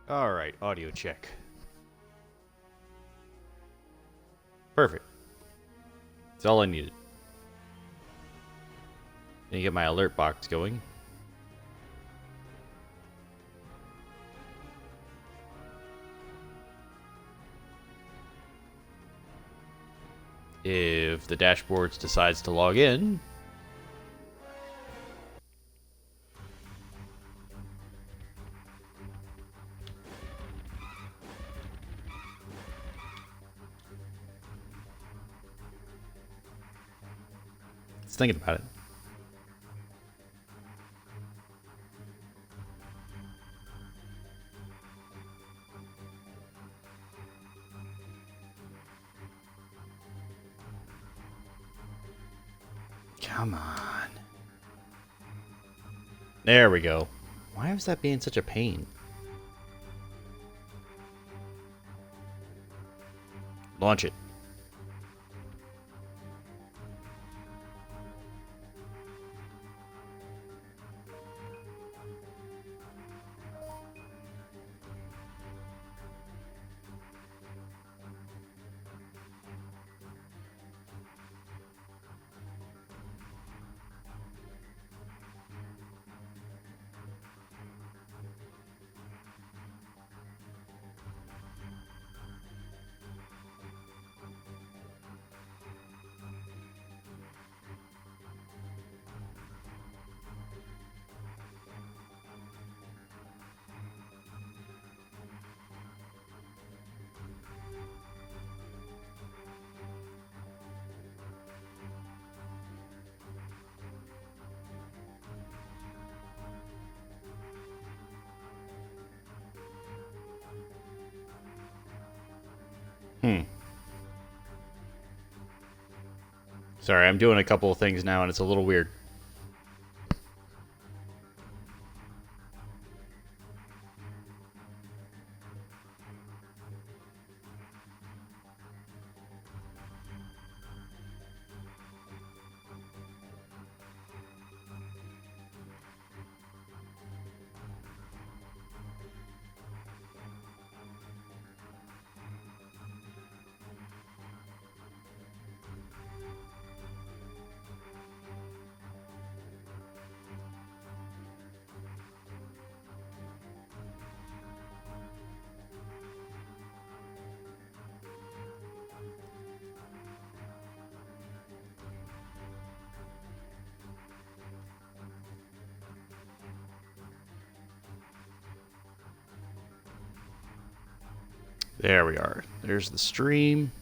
Alright, audio check. Perfect. That's all I needed. Let me get my alert box going. If the dashboard decides to log in, it's thinking about it. Come on. There we go. Why was that being such a pain? Launch it. Sorry, I'm doing a couple of things now and it's a little weird. There we are. There's the stream.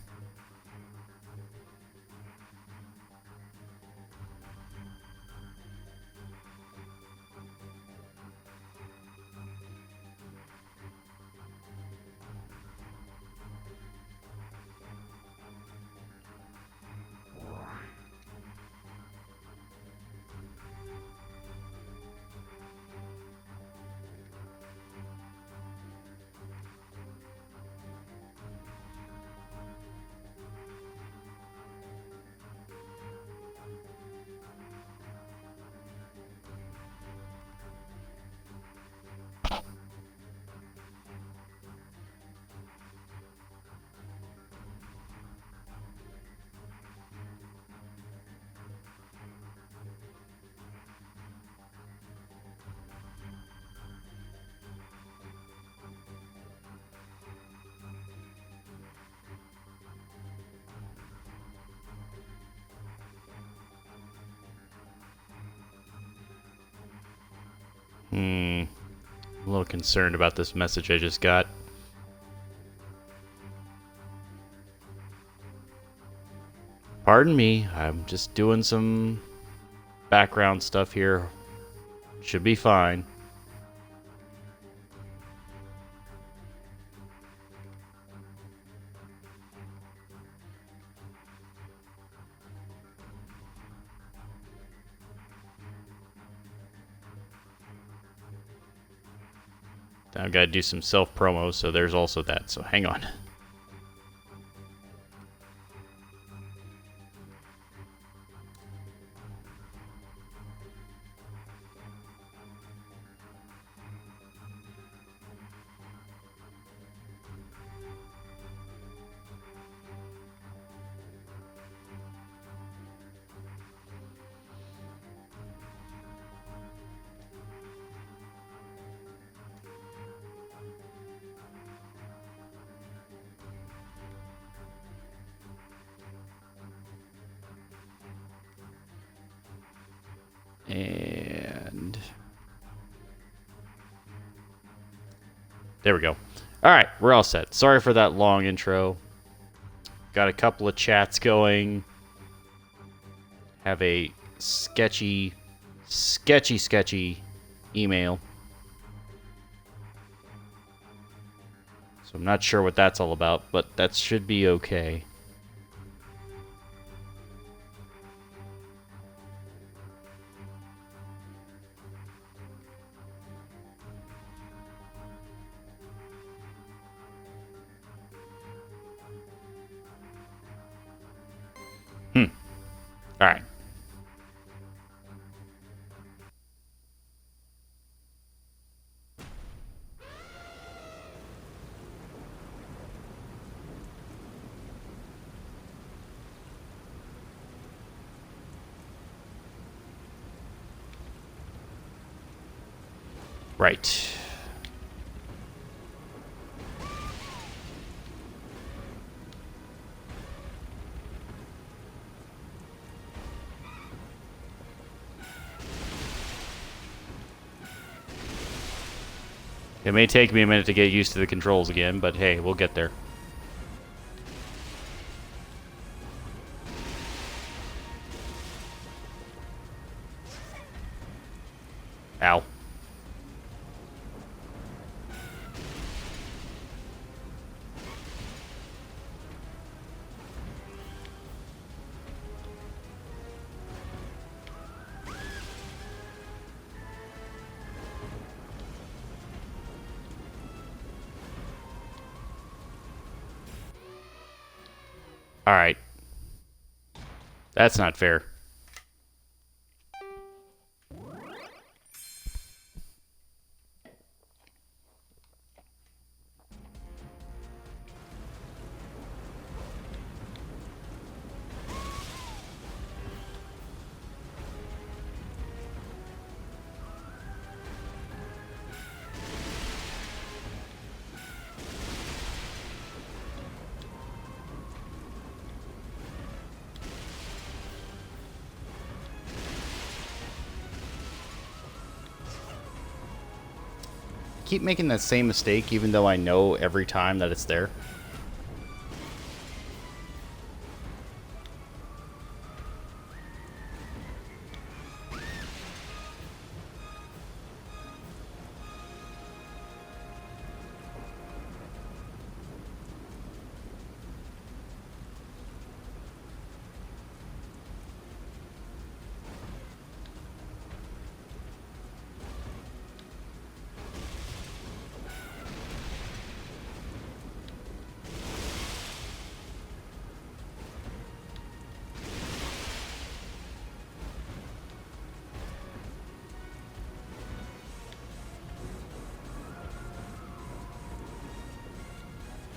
I'm a little concerned about this message I just got. Pardon me, I'm just doing some background stuff here. Should be fine. I've got to do some self-promo, so there's also that, so hang on. And there we go. All right, we're all set. Sorry for that long intro. Got a couple of chats going. Have a sketchy email. So I'm not sure what that's all about, but that should be okay. All right. Right. It may take me a minute to get used to the controls again, but hey, we'll get there. Ow. All right. That's not fair. Keep making that same mistake even though I know every time that it's there.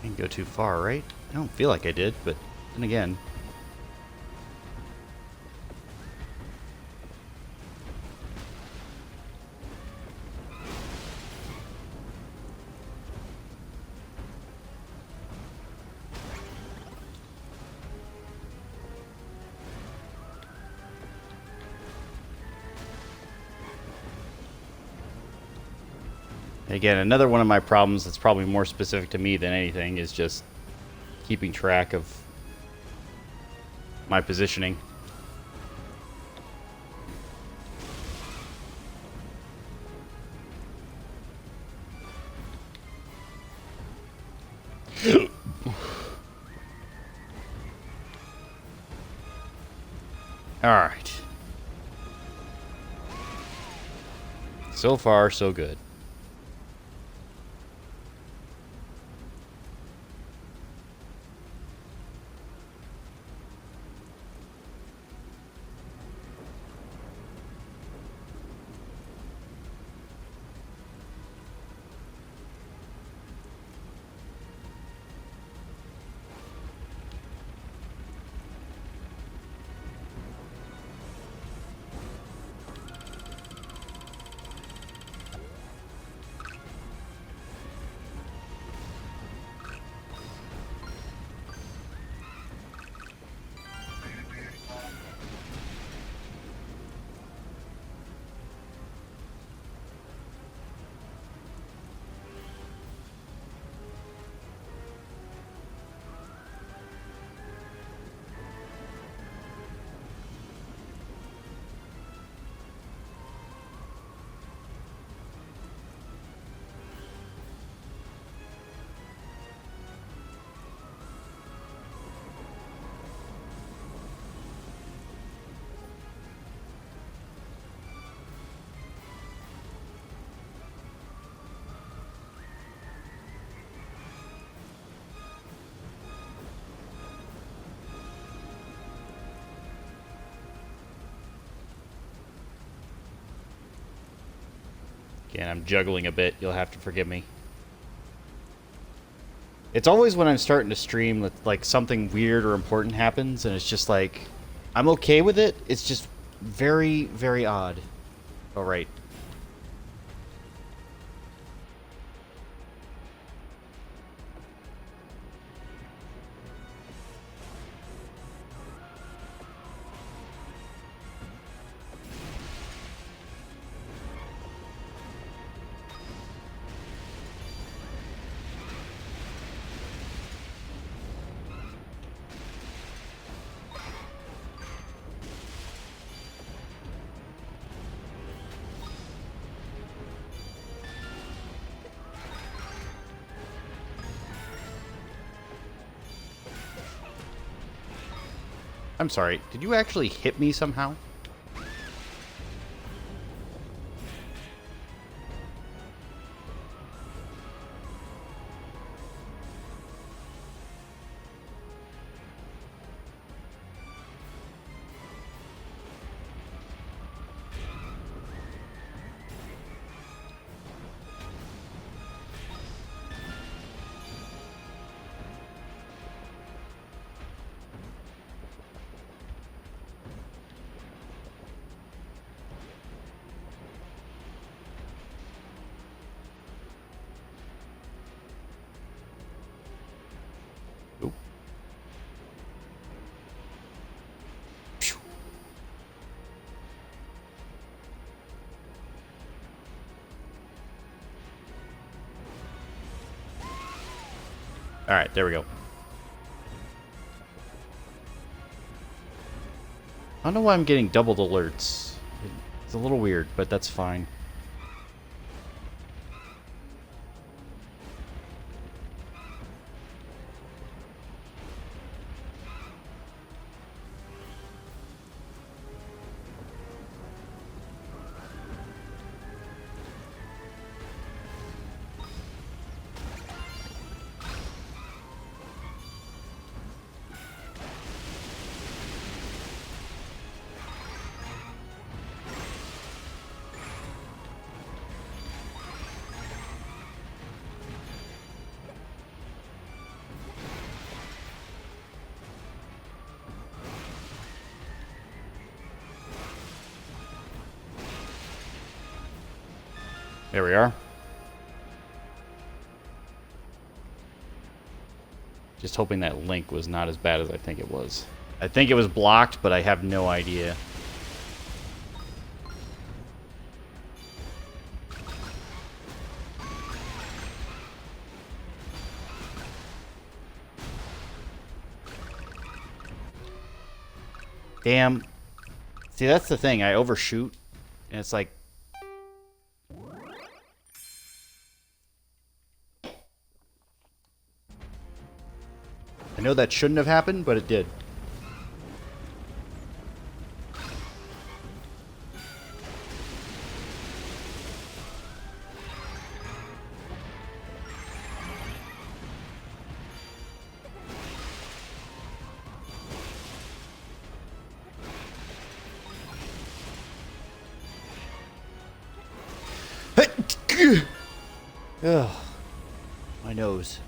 Didn't go too far, right? I don't feel like I did, but then again. Again, another one of my problems that's probably more specific to me than anything is just keeping track of my positioning. All right. So far, so good. Again, I'm juggling a bit. You'll have to forgive me. It's always when I'm starting to stream that like something weird or important happens, and it's just like I'm okay with it. It's just very, very odd. All right. I'm sorry. Did you actually hit me somehow? Oop. Phew. All right, there we go. I don't know why I'm getting doubled alerts. It's a little weird, but that's fine. There we are. Just hoping that link was not as bad as I think it was. I think it was blocked, but I have no idea. Damn. See, that's the thing. I overshoot, and it's like... I know that shouldn't have happened, but it did. Ugh. My nose.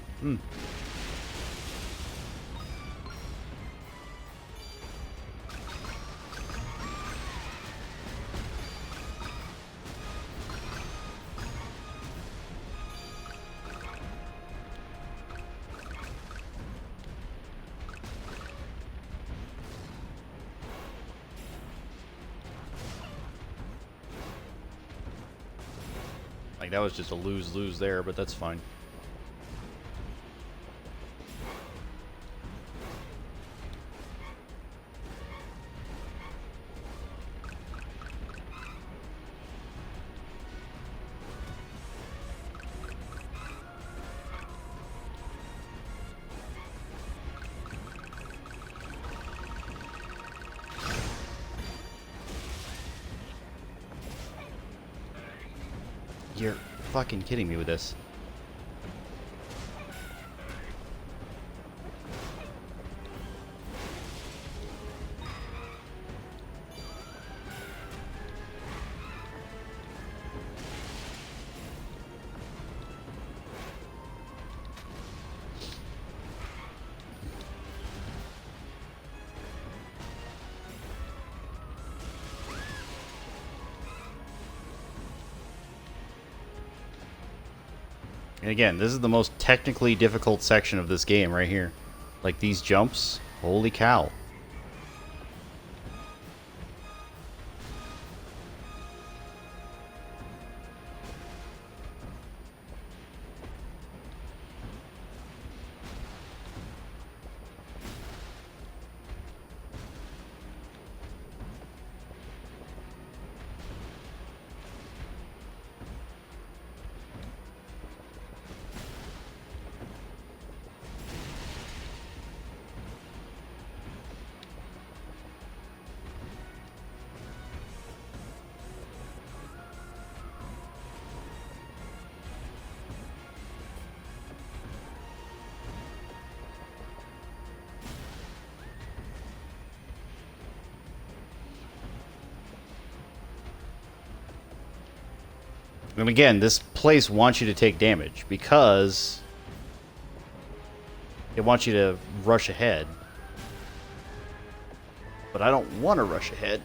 Like, that was just a lose-lose there, but that's fine. You're fucking kidding me with this. And again, this is the most technically difficult section of this game right here. Like these jumps, holy cow. And again, this place wants you to take damage because it wants you to rush ahead. But I don't want to rush ahead.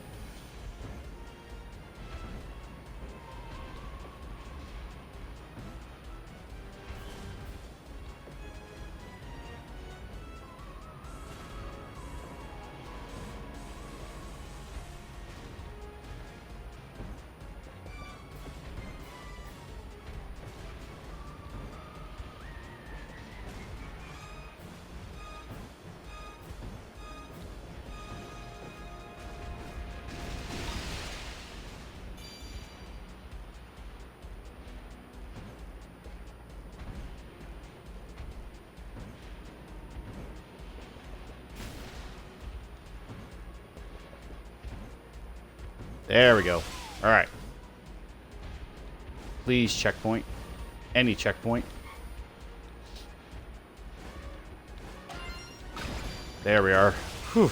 There we go. All right. Please checkpoint. Any checkpoint. There we are. Whew.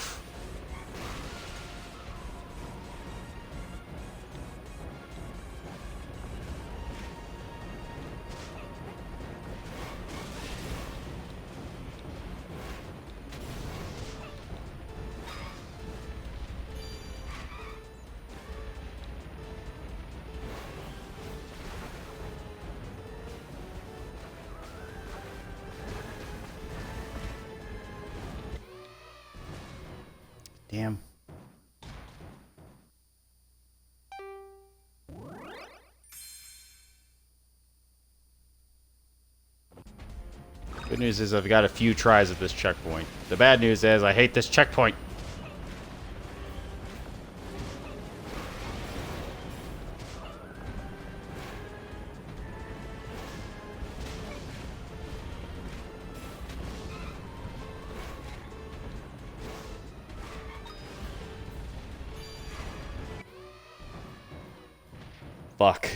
Damn. Good news is I've got a few tries at this checkpoint. The bad news is I hate this checkpoint. Fuck.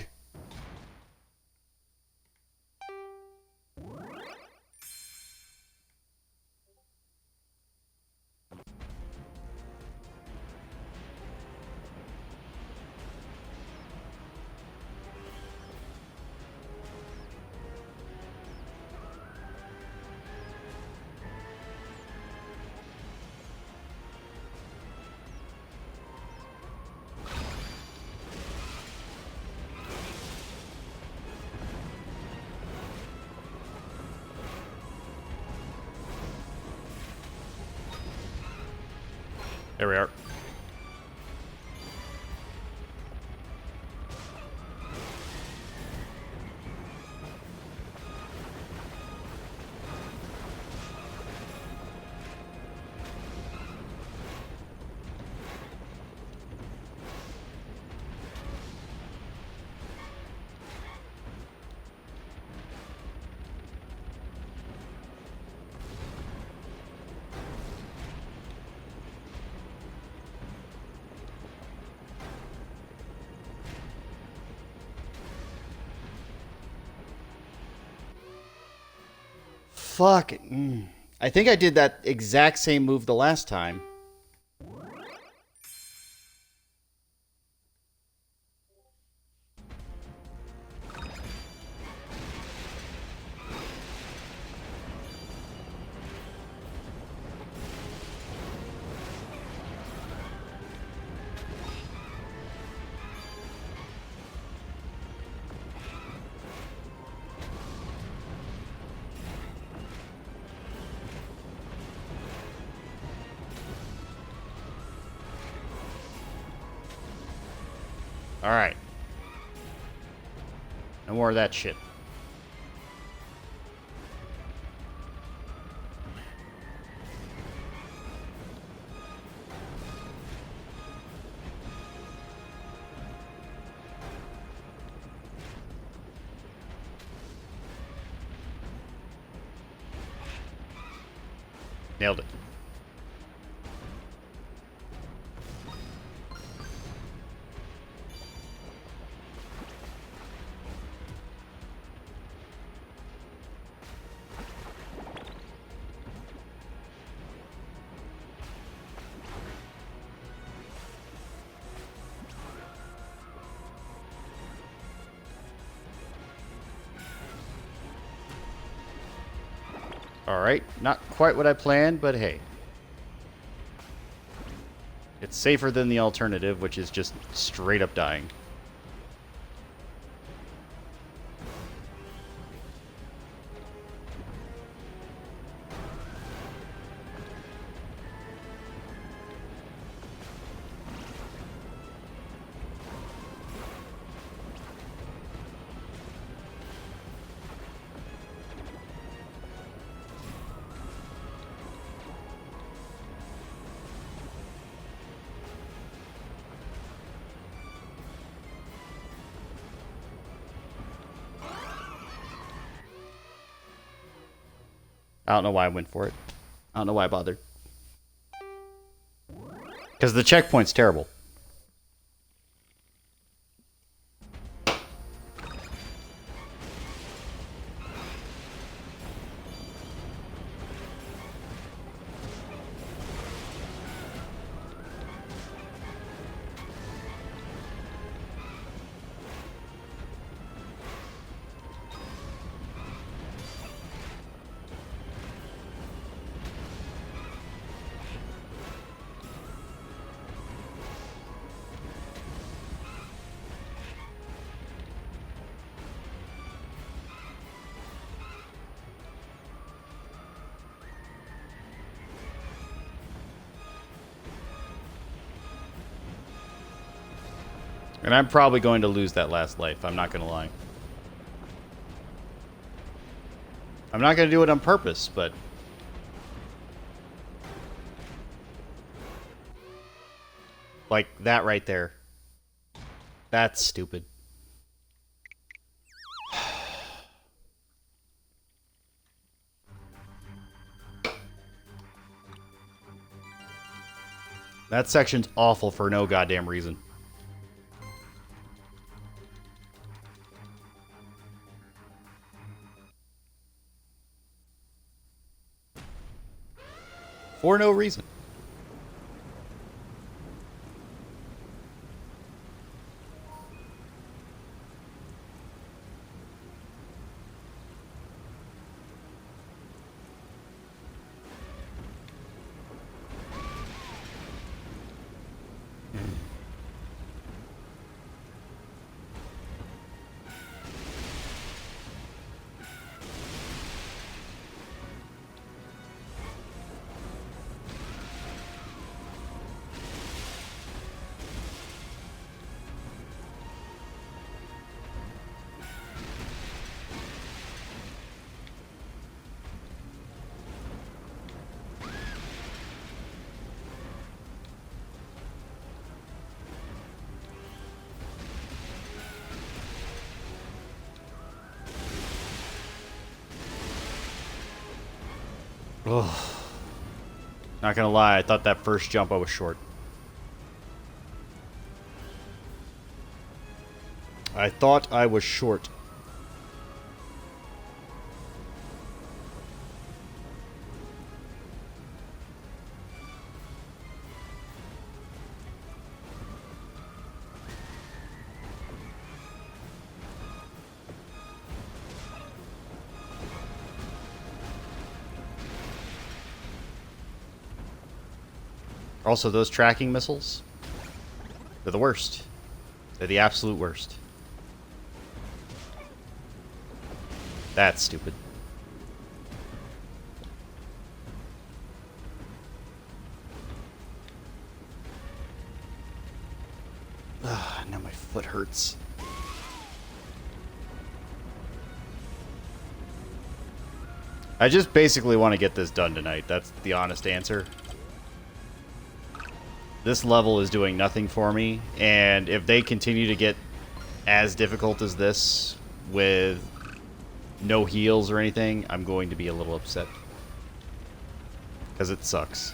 There we are. Fuck. I think I did that exact same move the last time. Alright. No more of that shit. Nailed it. Alright, not quite what I planned, but hey. It's safer than the alternative, which is just straight up dying. I don't know why I went for it. I don't know why I bothered. Because the checkpoint's terrible. And I'm probably going to lose that last life, I'm not going to lie. I'm not going to do it on purpose, but... like, that right there. That's stupid. That section's awful for no goddamn reason. For no reason. Ugh. Not gonna lie, I thought that first jump I was short. I thought I was short. Also, those tracking missiles, they're the worst. They're the absolute worst. That's stupid. Ugh, now my foot hurts. hurts. I just basically want to get this done tonight. That's the honest answer. This level is doing nothing for me, and if they continue to get as difficult as this with no heals or anything, I'm going to be a little upset. Because it sucks.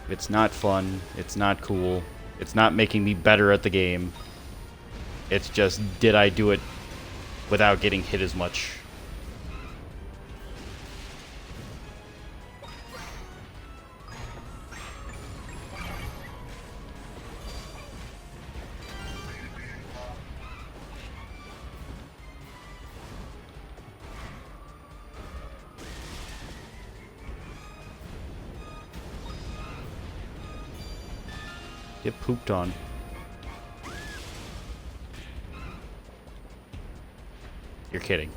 It's not fun. It's not cool. It's not making me better at the game. It's just, did I do it without getting hit as much? Get pooped on. You're kidding.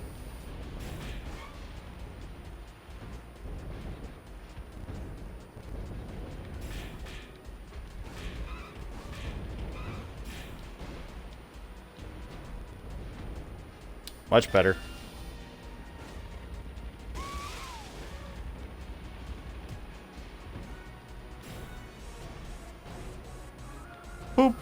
Much better. Boop.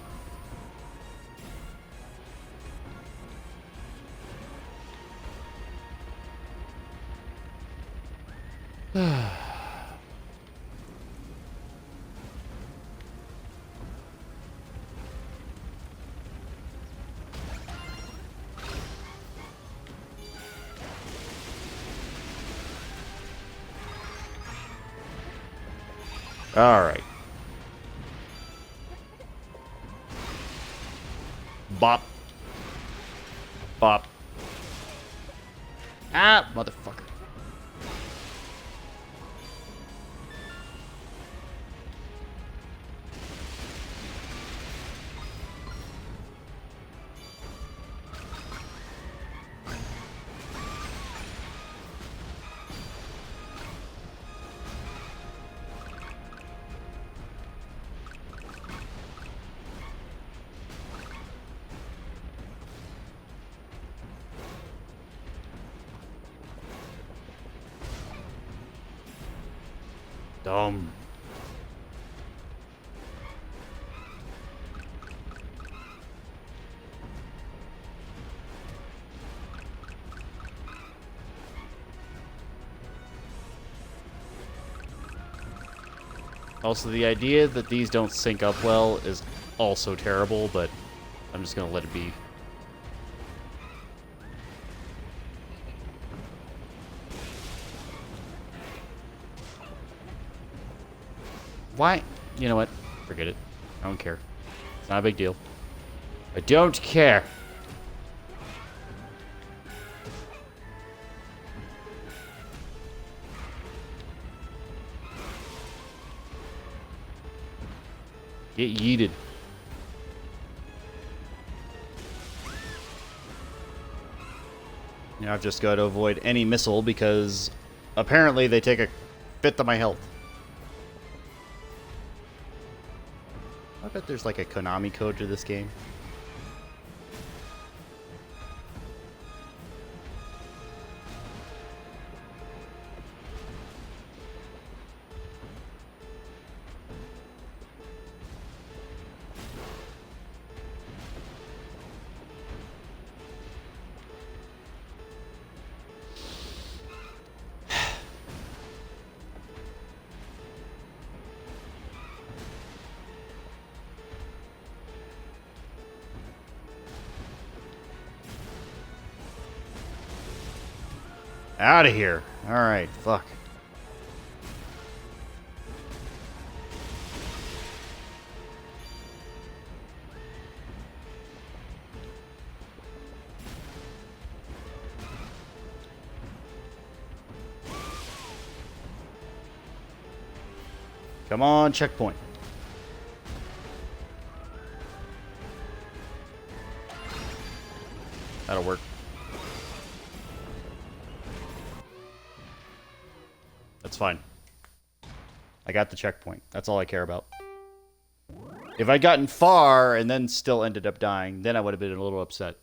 All right. Bop. Bop. Ah, motherfucker. Dumb. Also, the idea that these don't sync up well is also terrible, but I'm just gonna let it be. Why? You know what? Forget it. I don't care. It's not a big deal. I don't care. Get yeeted. Now I've just got to avoid any missile because apparently they take a fifth of my health. I bet there's like a Konami code to this game. Out of here. Alright, fuck. Come on, checkpoint. That'll work. That's fine. I got the checkpoint. That's all I care about. If I'd gotten far and then still ended up dying, then I would have been a little upset.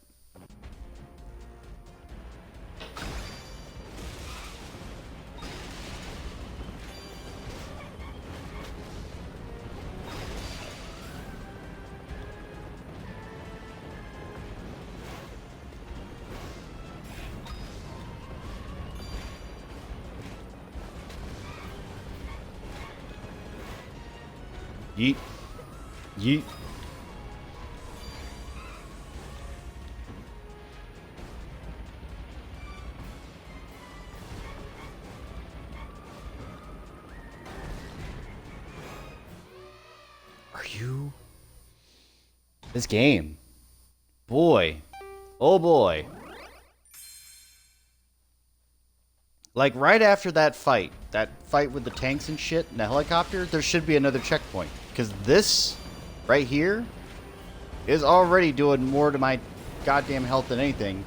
Yeet. Yeet. Are you? This game. Boy. Oh boy. Like, right after that fight with the tanks and shit and the helicopter, there should be another checkpoint. Because this, right here, is already doing more to my goddamn health than anything.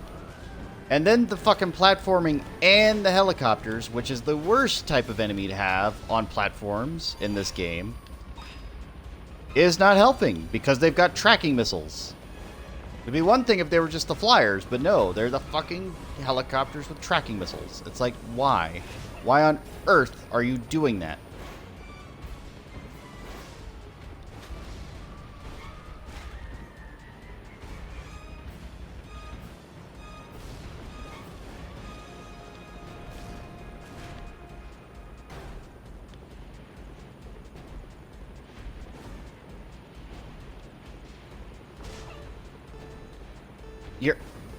And then the fucking platforming and the helicopters, which is the worst type of enemy to have on platforms in this game, is not helping because they've got tracking missiles. It'd be one thing if they were just the flyers, but no, they're the fucking helicopters with tracking missiles. It's like, why? Why on earth are you doing that?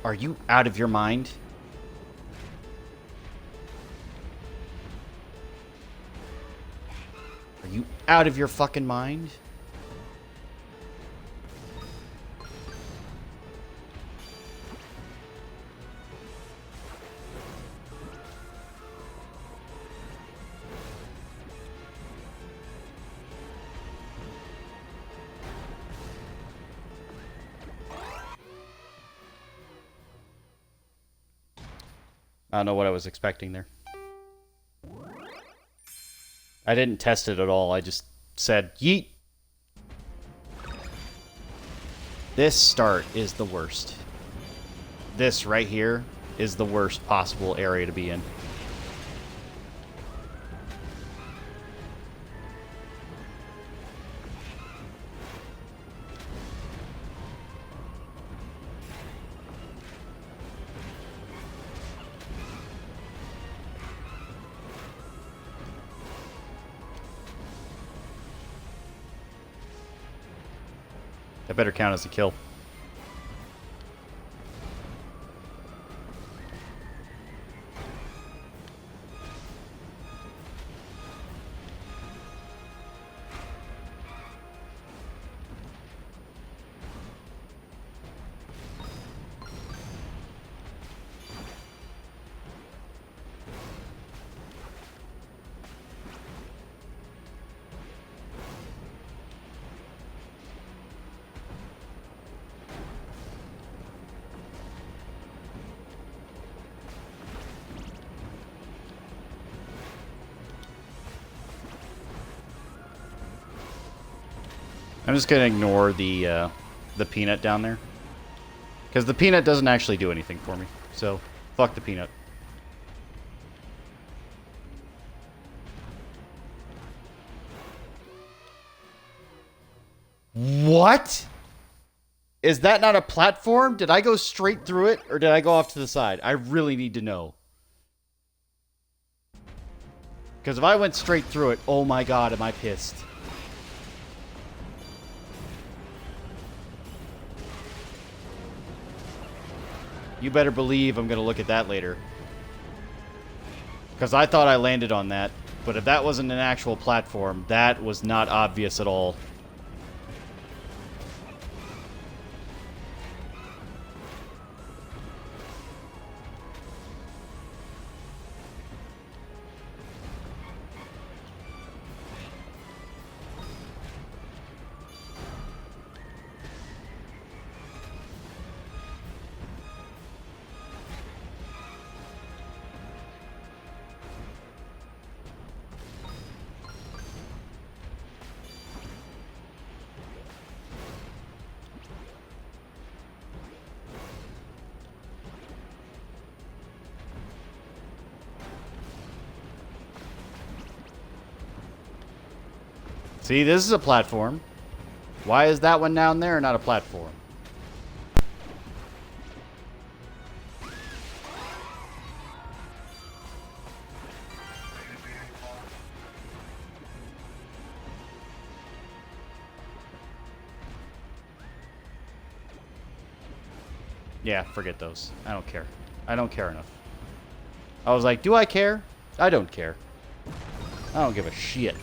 Are you out of your mind? Are you out of your fucking mind? I don't know what I was expecting there. I didn't test it at all. I just said, yeet. This start is the worst. This right here is the worst possible area to be in. That better count as a kill. I'm just gonna ignore the peanut down there, because the peanut doesn't actually do anything for me. So fuck the peanut. What? Is that not a platform? Did I go straight through it, or did I go off to the side? I really need to know. Because if I went straight through it, oh my god, am I pissed. You better believe I'm going to look at that later. Because I thought I landed on that. But if that wasn't an actual platform, that was not obvious at all. See, this is a platform. Why is that one down there not a platform? Yeah, forget those. I don't care. I don't care enough. I was like, do I care? I don't care. I don't give a shit.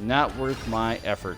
Not worth my effort.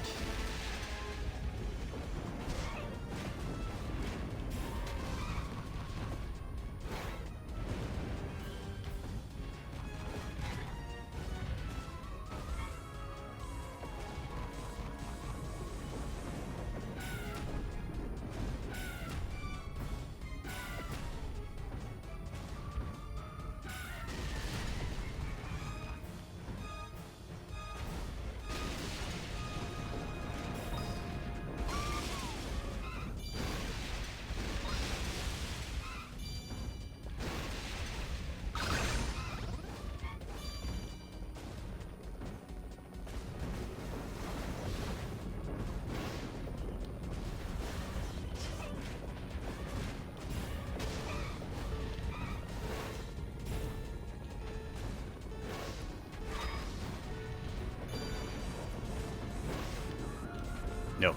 No.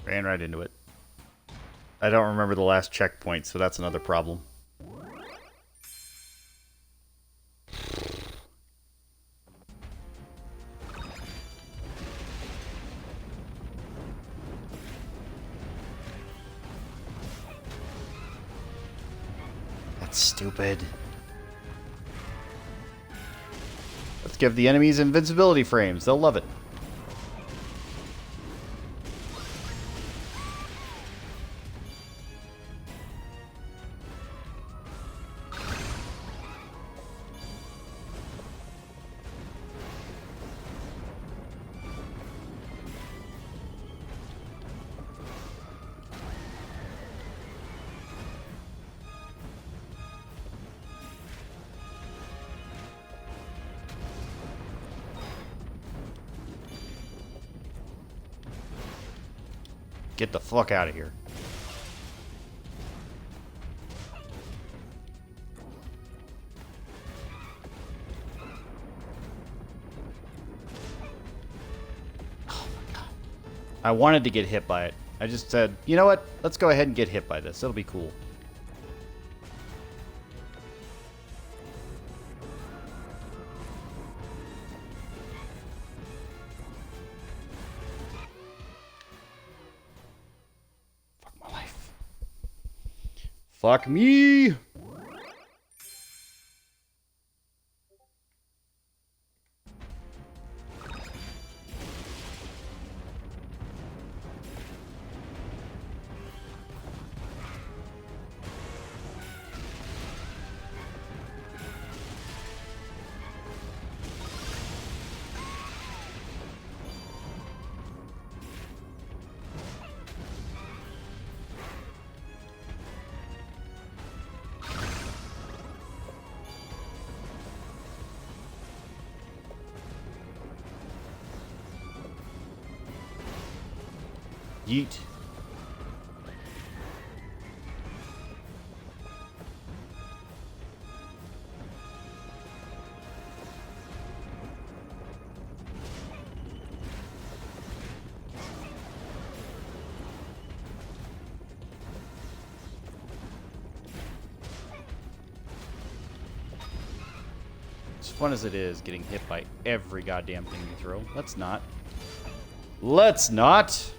Ran right into it. I don't remember the last checkpoint, so that's another problem. That's stupid. Let's give the enemies invincibility frames. They'll love it. Get the fuck out of here. Oh my God. I wanted to get hit by it. I just said, you know what? Let's go ahead and get hit by this. It'll be cool. Fuck me! Yeet. As fun as it is getting hit by every goddamn thing you throw, let's not. Let's not!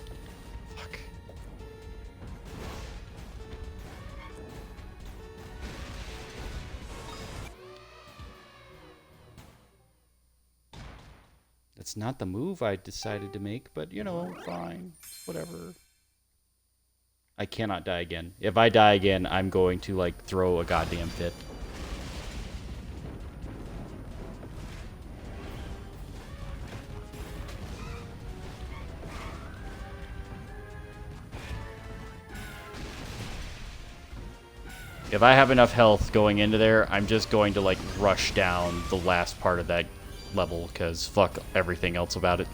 It's not the move I decided to make, but, you know, fine. Whatever. I cannot die again. If I die again, I'm going to, like, throw a goddamn fit. If I have enough health going into there, I'm just going to, like, rush down the last part of that level, because fuck everything else about it.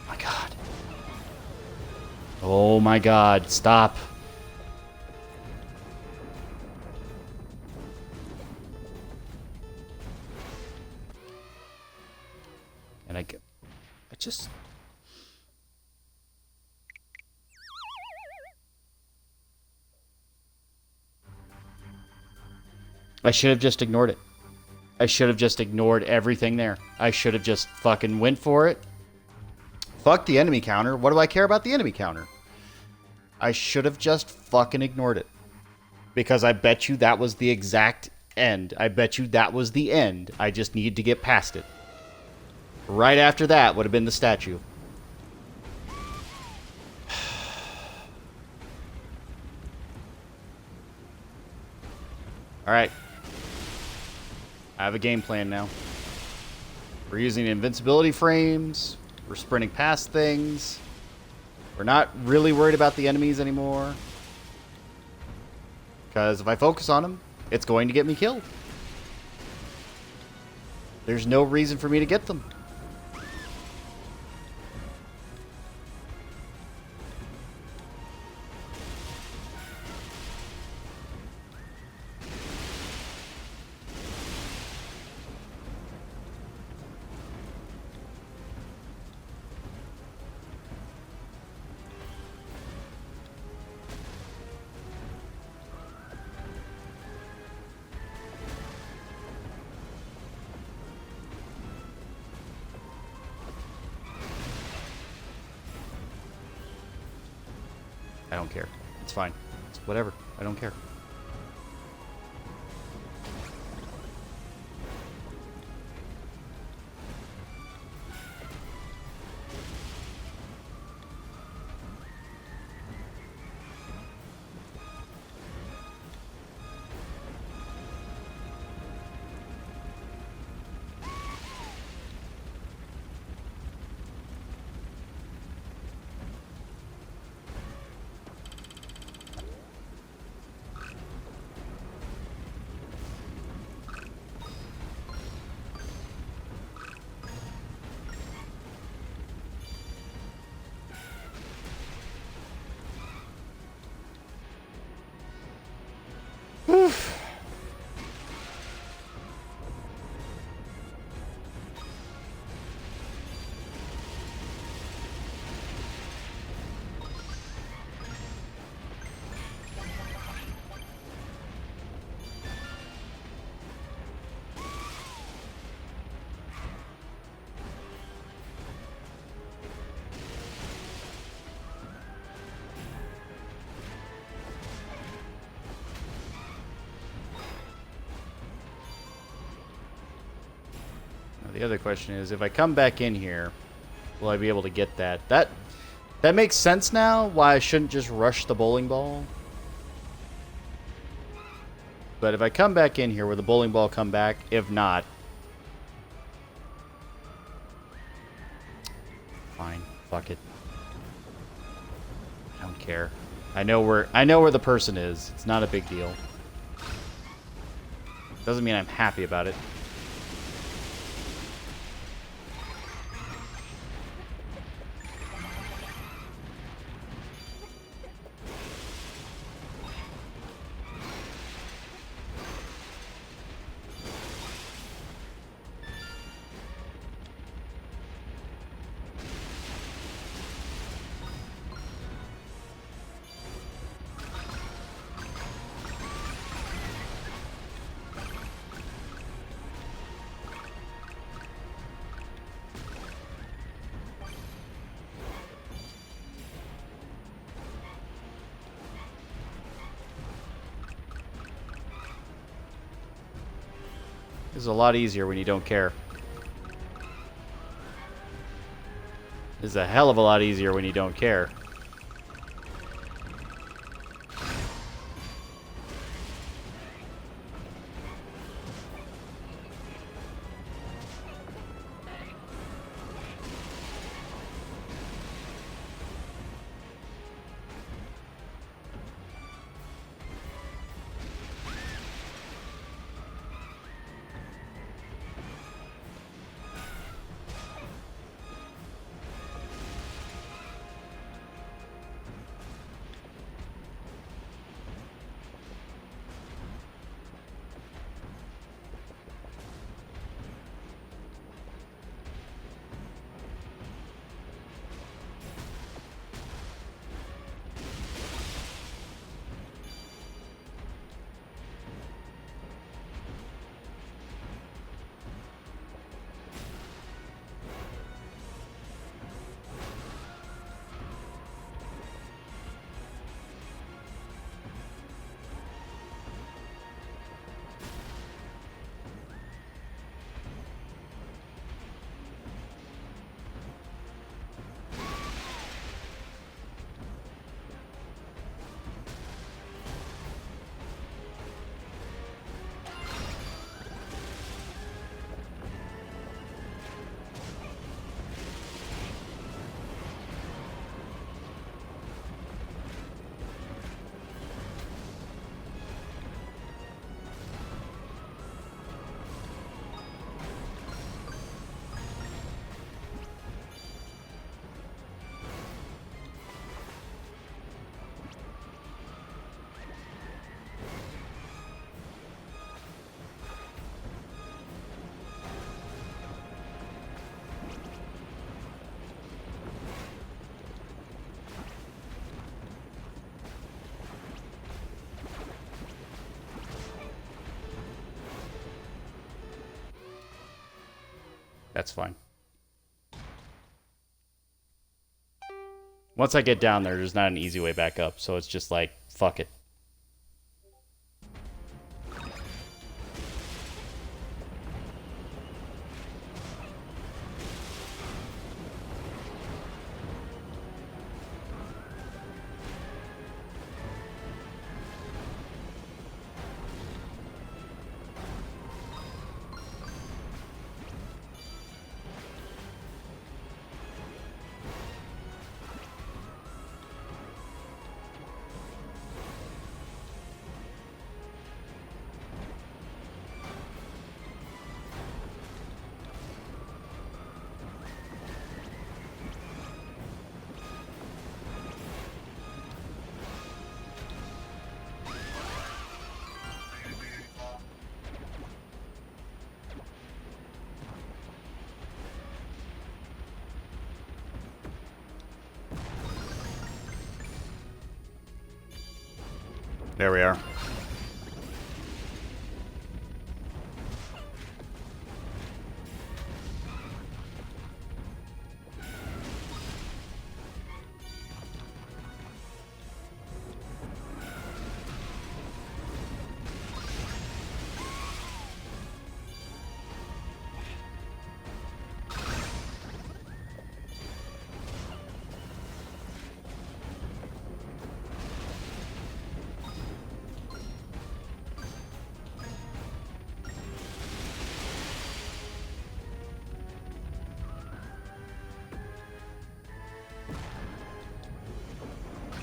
My God. Oh my God, stop. And I just... I should have just ignored it. I should have just ignored everything there. I should have just fucking went for it. Fuck the enemy counter. What do I care about the enemy counter? I should have just fucking ignored it. Because I bet you that was the exact end. I bet you that was the end. I just needed to get past it. Right after that would have been the statue. Alright. I have a game plan now. We're using invincibility frames. We're sprinting past things. We're not really worried about the enemies anymore. Because if I focus on them, it's going to get me killed. There's no reason for me to get them. I don't care. It's fine. It's whatever. I don't care. The other question is, if I come back in here, will I be able to get that? That makes sense now, why I shouldn't just rush the bowling ball. But if I come back in here, will the bowling ball come back? If not, fine. Fuck it. I don't care. I know where the person is. It's not a big deal. Doesn't mean I'm happy about it. It's a lot easier when you don't care. It's a hell of a lot easier when you don't care. That's fine. Once I get down there, there's not an easy way back up, so it's just like, fuck it. There we are.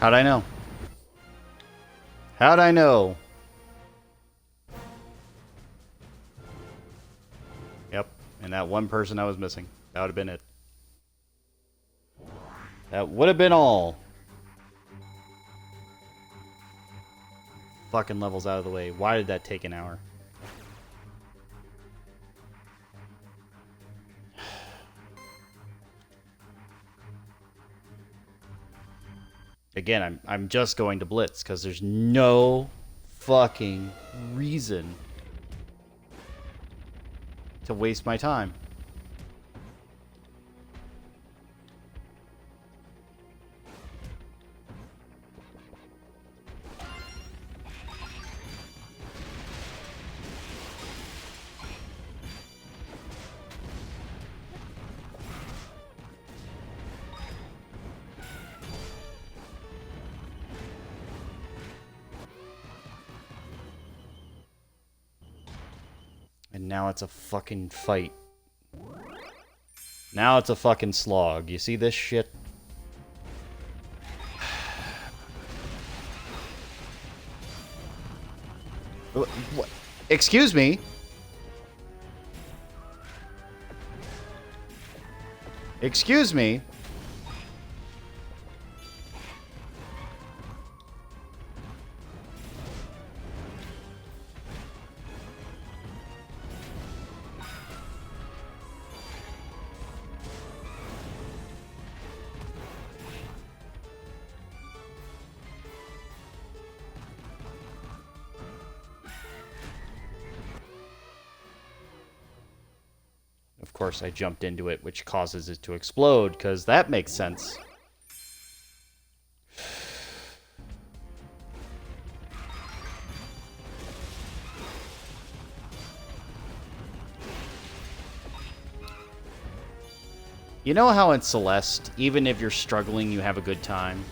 How'd I know? How'd I know? Yep, and that one person I was missing. That would have been it. That would have been all. Fucking levels out of the way. Why did that take an hour? Again, I'm just going to Blitz because there's no fucking reason to waste my time. And now it's a fucking fight. Now it's a fucking slog. You see this shit? What? Excuse me? Excuse me? Of course, I jumped into it, which causes it to explode, because that makes sense. You know how in Celeste, even if you're struggling, you have a good time?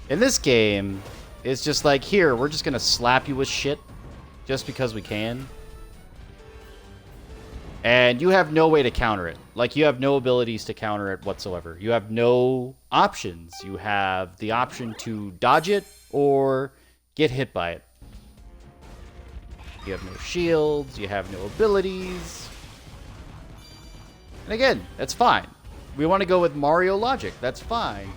In this game, it's just like, here, we're just gonna slap you with shit, just because we can. And you have no way to counter it. Like, you have no abilities to counter it whatsoever. You have no options. You have the option to dodge it or get hit by it. You have no shields. You have no abilities. And again, that's fine. We want to go with Mario logic. That's fine.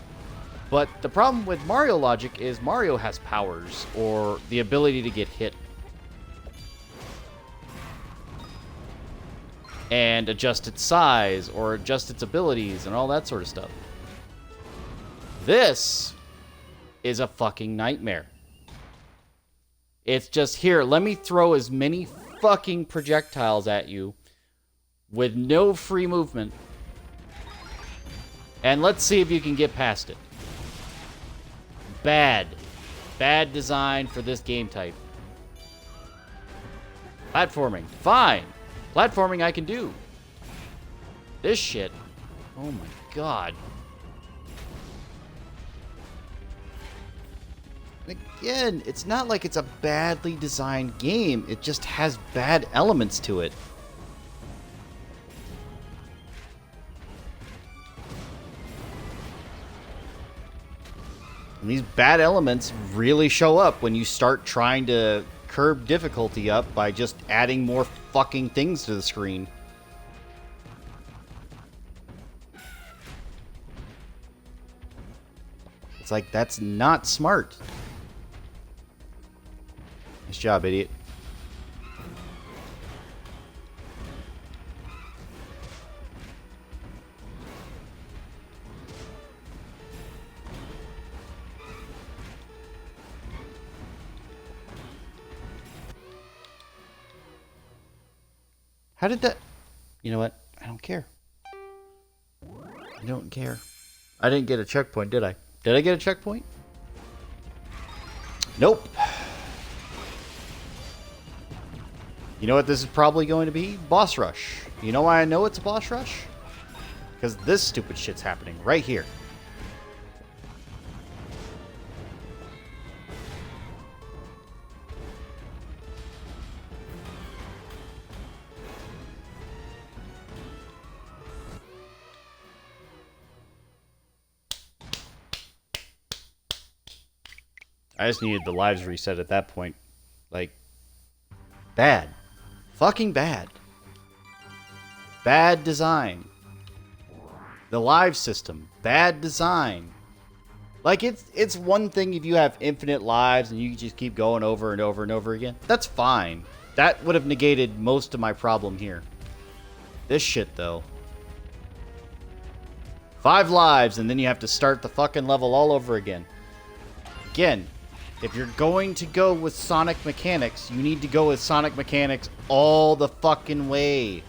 But the problem with Mario logic is Mario has powers or the ability to get hit. And adjust its size, or adjust its abilities, and all that sort of stuff. This is a fucking nightmare. It's just, here, let me throw as many fucking projectiles at you with no free movement. And let's see if you can get past it. Bad. Bad design for this game type. Platforming. Fine. Platforming I can do. This shit. Oh my god. Again, it's not like it's a badly designed game. It just has bad elements to it. And these bad elements really show up when you start trying to curb difficulty up by just adding more fucking things to the screen. It's like, that's not smart. Nice job, idiot. How did that... You know what? I don't care. I don't care. I didn't get a checkpoint, did I? Did I get a checkpoint? Nope. You know what this is probably going to be? Boss rush. You know why I know it's a boss rush? Because this stupid shit's happening right here. I just needed the lives reset at that point. Like, bad. Fucking bad. Bad design. The live system. Bad design. Like, it's one thing if you have infinite lives and you just keep going over and over and over again. That's fine. That would have negated most of my problem here. This shit, though. 5 lives, and then you have to start the fucking level all over again. Again, if you're going to go with Sonic mechanics, you need to go with Sonic mechanics all the fucking way.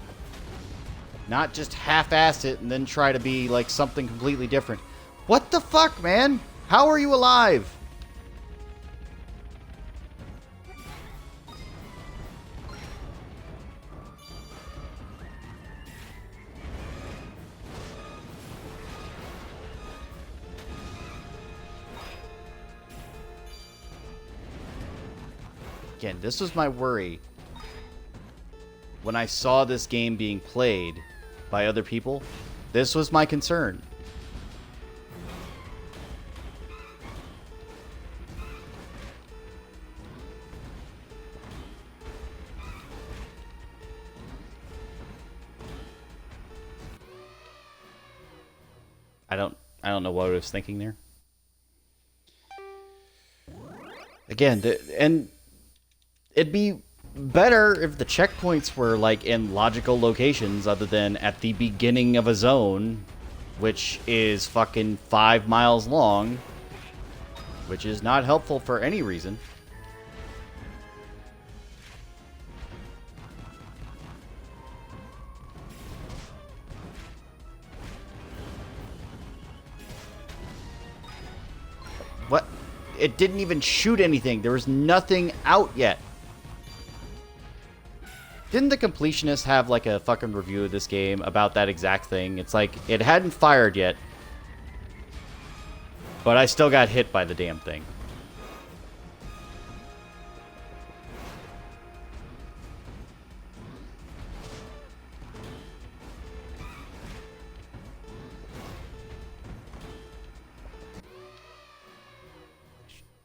Not just half-ass it and then try to be like something completely different. What the fuck, man? How are you alive? Again, this was my worry. when I saw this game being played by other people, this was my concern. I don't know what I was thinking there. Again, and it'd be better if the checkpoints were like in logical locations other than at the beginning of a zone, which is fucking 5 miles long, which is not helpful for any reason. What? It didn't even shoot anything. There was nothing out yet. Didn't the completionist have like a fucking review of this game about that exact thing? It's like, it hadn't fired yet, but I still got hit by the damn thing.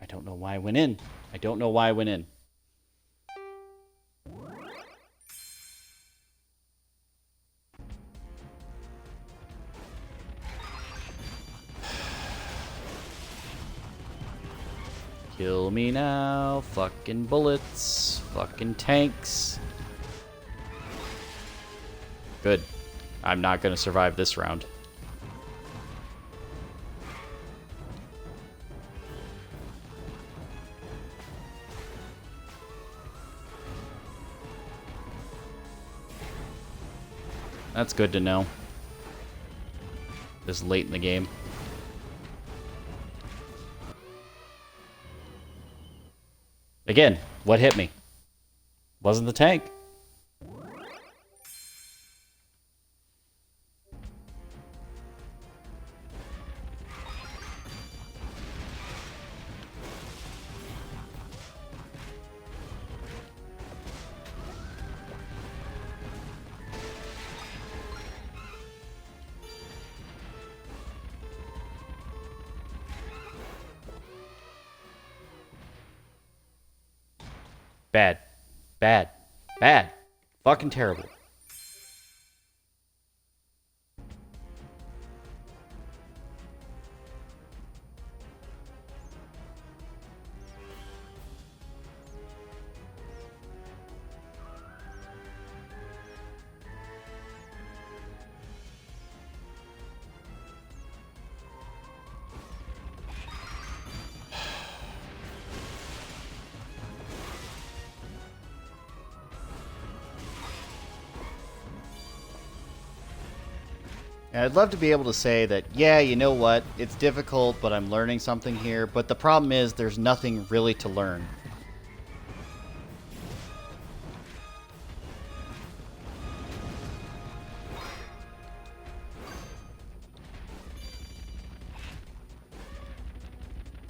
I don't know why I went in. I don't know why I went in. Kill me now. Fucking bullets. Fucking tanks. Good. I'm not going to survive this round. That's good to know. This late in the game. Again, what hit me? Wasn't the tank. Bad. Bad. Bad. Fucking terrible. And I'd love to be able to say that, yeah, you know what, it's difficult, but I'm learning something here. But the problem is there's nothing really to learn.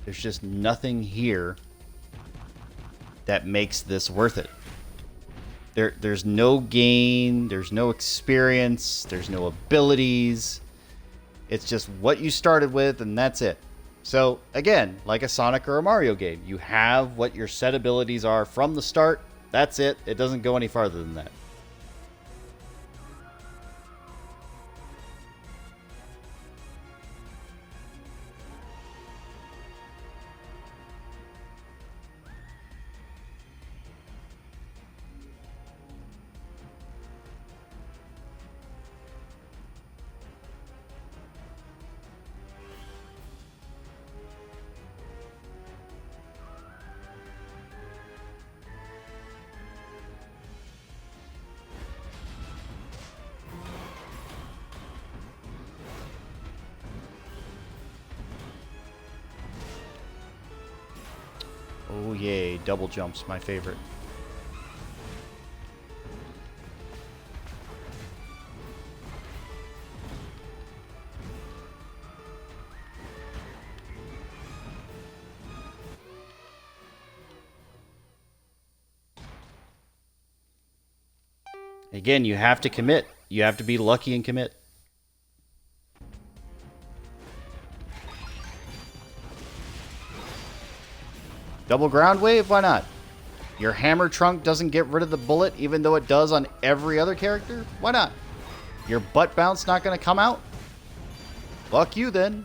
There's just nothing here that makes this worth it. There's no gain, there's no experience, there's no abilities. It's just what you started with, and that's it. So, again, like a Sonic or a Mario game, you have what your set abilities are from the start. That's it. It doesn't go any farther than that. Oh yay, double jumps, my favorite. Again, you have to commit. You have to be lucky and commit. Double ground wave? Why not? Your hammer trunk doesn't get rid of the bullet, even though it does on every other character? Why not? Your butt bounce not going to come out? Fuck you, then.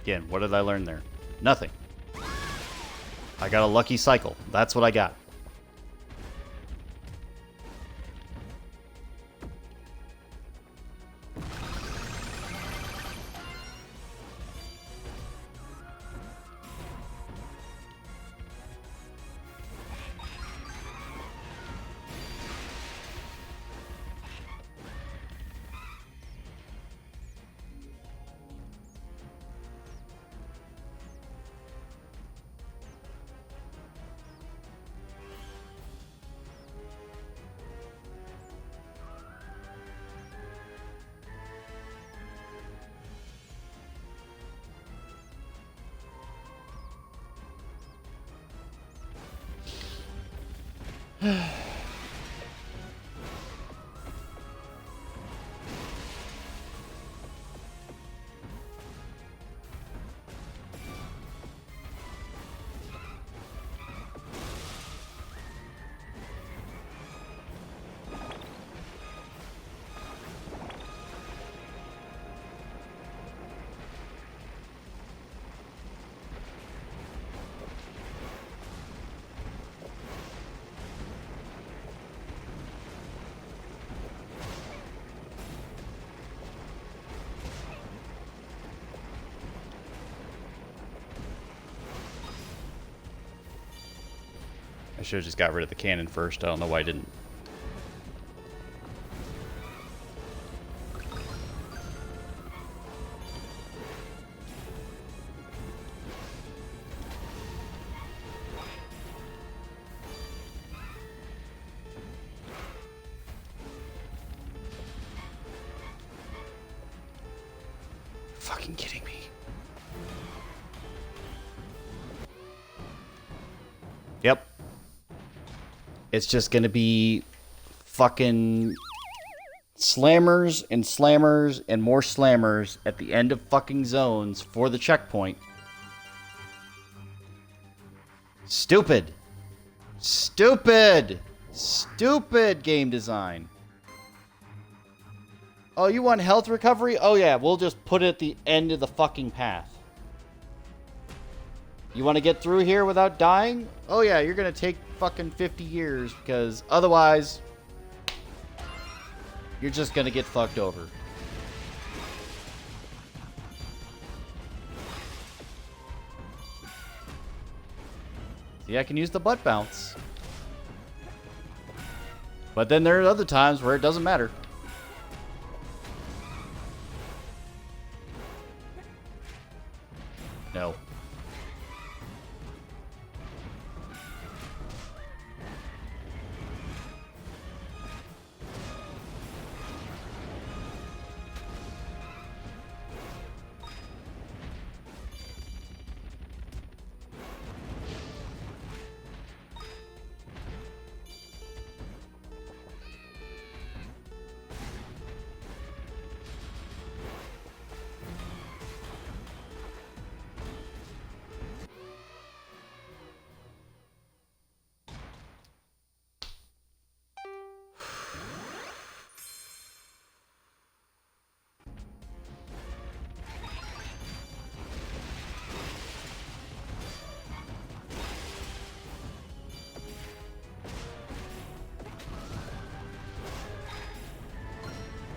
Again, what did I learn there? Nothing. I got a lucky cycle. That's what I got. I should have just got rid of the cannon first. I don't know why I didn't. Fucking kidding me. Yep. It's just gonna be fucking slammers and slammers and more slammers at the end of fucking zones for the checkpoint. Stupid. Stupid. Stupid game design. Oh, you want health recovery? Oh yeah, we'll just put it at the end of the fucking path. You want to get through here without dying? Oh yeah, you're gonna take fucking 50 years because otherwise you're just gonna get fucked over. See, I can use the butt bounce. But then there are other times where it doesn't matter. No.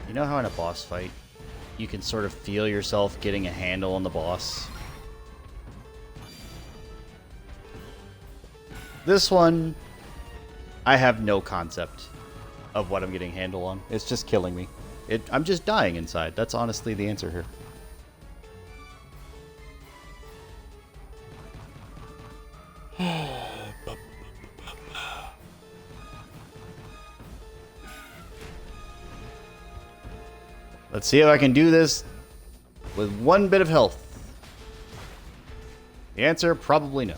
You know how in a boss fight, you can sort of feel yourself getting a handle on the boss. This one, I have no concept of what I'm getting a handle on. It's just killing me. I'm just dying inside. That's honestly the answer here. Let's see if I can do this with one bit of health. The answer, probably no.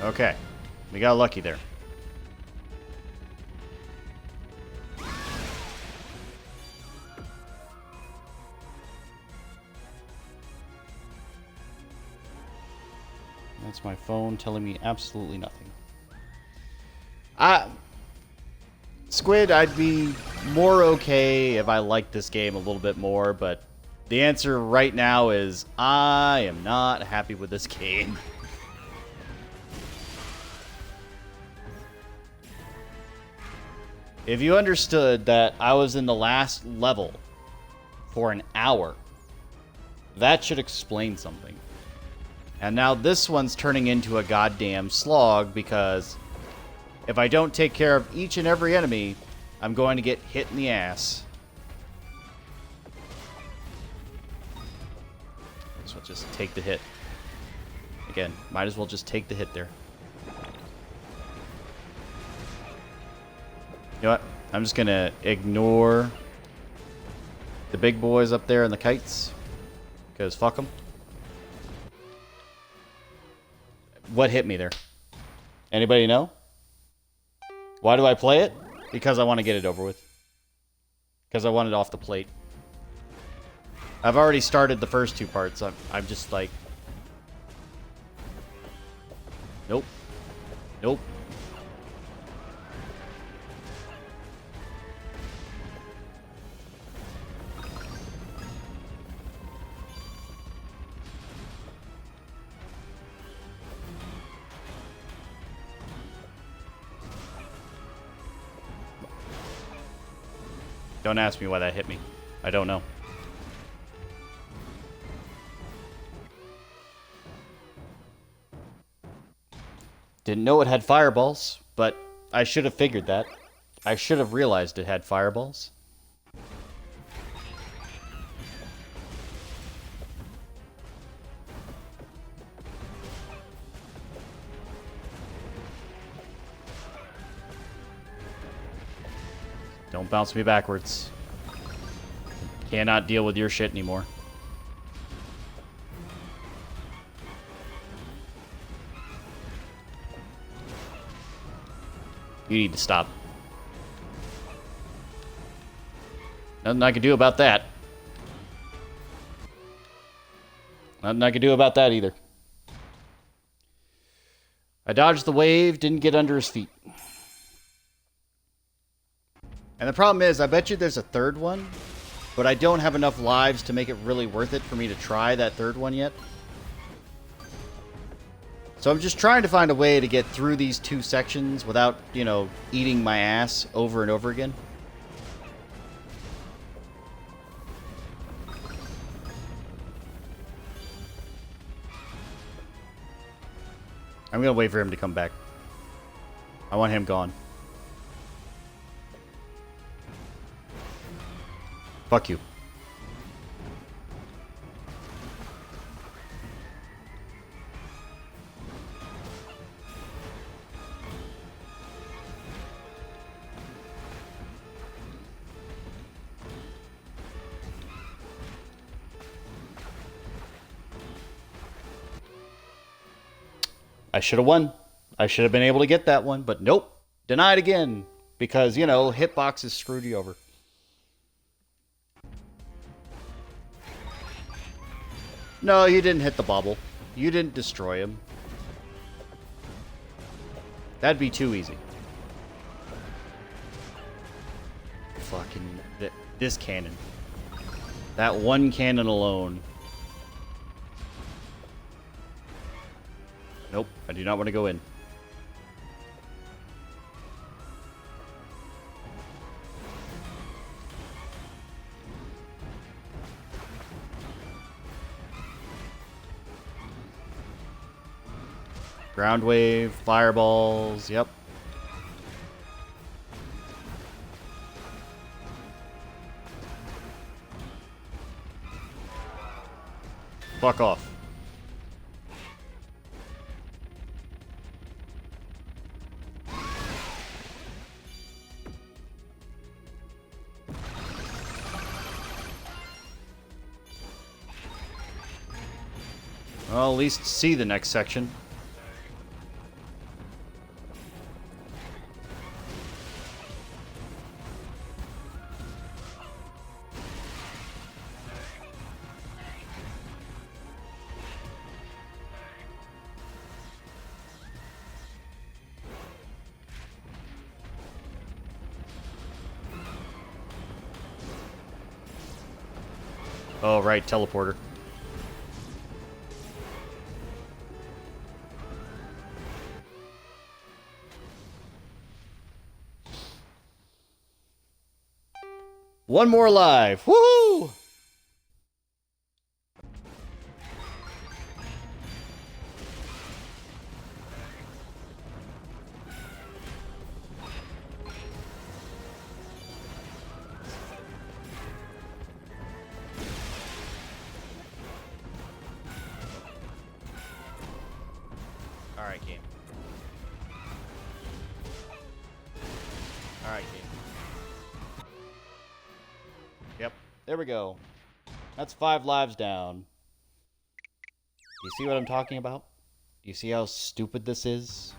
Okay, we got lucky there. That's my phone telling me absolutely nothing. Squid, I'd be more okay if I liked this game a little bit more, but the answer right now is I am not happy with this game. If you understood that I was in the last level for an hour, that should explain something. And now this one's turning into a goddamn slog because if I don't take care of each and every enemy, I'm going to get hit in the ass. So I'll just take the hit. Again, might as well just take the hit there. You know what? I'm just gonna ignore the big boys up there and the kites, because fuck them. What hit me there? Anybody know? Why do I play it? Because I want to get it over with. Because I want it off the plate. I've already started the first two parts. I'm just like... Nope. Nope. Don't ask me why that hit me. I don't know. Didn't know it had fireballs, but I should have figured that. I should have realized it had fireballs. Don't bounce me backwards. Cannot deal with your shit anymore. You need to stop. Nothing I can do about that. Nothing I can do about that either. I dodged the wave, didn't get under his feet. And the problem is, I bet you there's a third one, but I don't have enough lives to make it really worth it for me to try that third one yet. So I'm just trying to find a way to get through these two sections without, you know, eating my ass over and over again. I'm gonna wait for him to come back. I want him gone. Fuck you. I should have won. I should have been able to get that one, but nope. Denied again. Because, you know, hitboxes screwed you over. No, you didn't hit the bobble. You didn't destroy him. That'd be too easy. Fucking... this cannon. That one cannon alone. Nope, I do not want to go in. Ground wave, fireballs, yep. Fuck off. Well, at least see the next section. Oh, right, teleporter. One more live. Woohoo! Alright, game. Alright, game. Yep, there we go. That's 5 lives down. Do you see what I'm talking about? Do you see how stupid this is?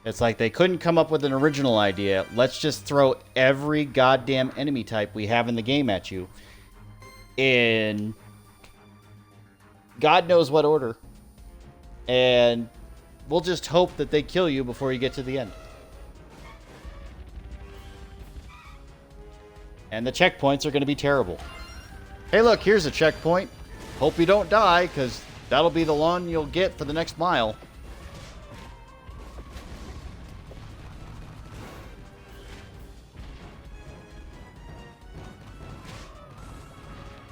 It's like they couldn't come up with an original idea. Let's just throw every goddamn enemy type we have in the game at you. In God knows what order. And we'll just hope that they kill you before you get to the end. And the checkpoints are going to be terrible. Hey, look, here's a checkpoint. Hope you don't die, because that'll be the one you'll get for the next mile.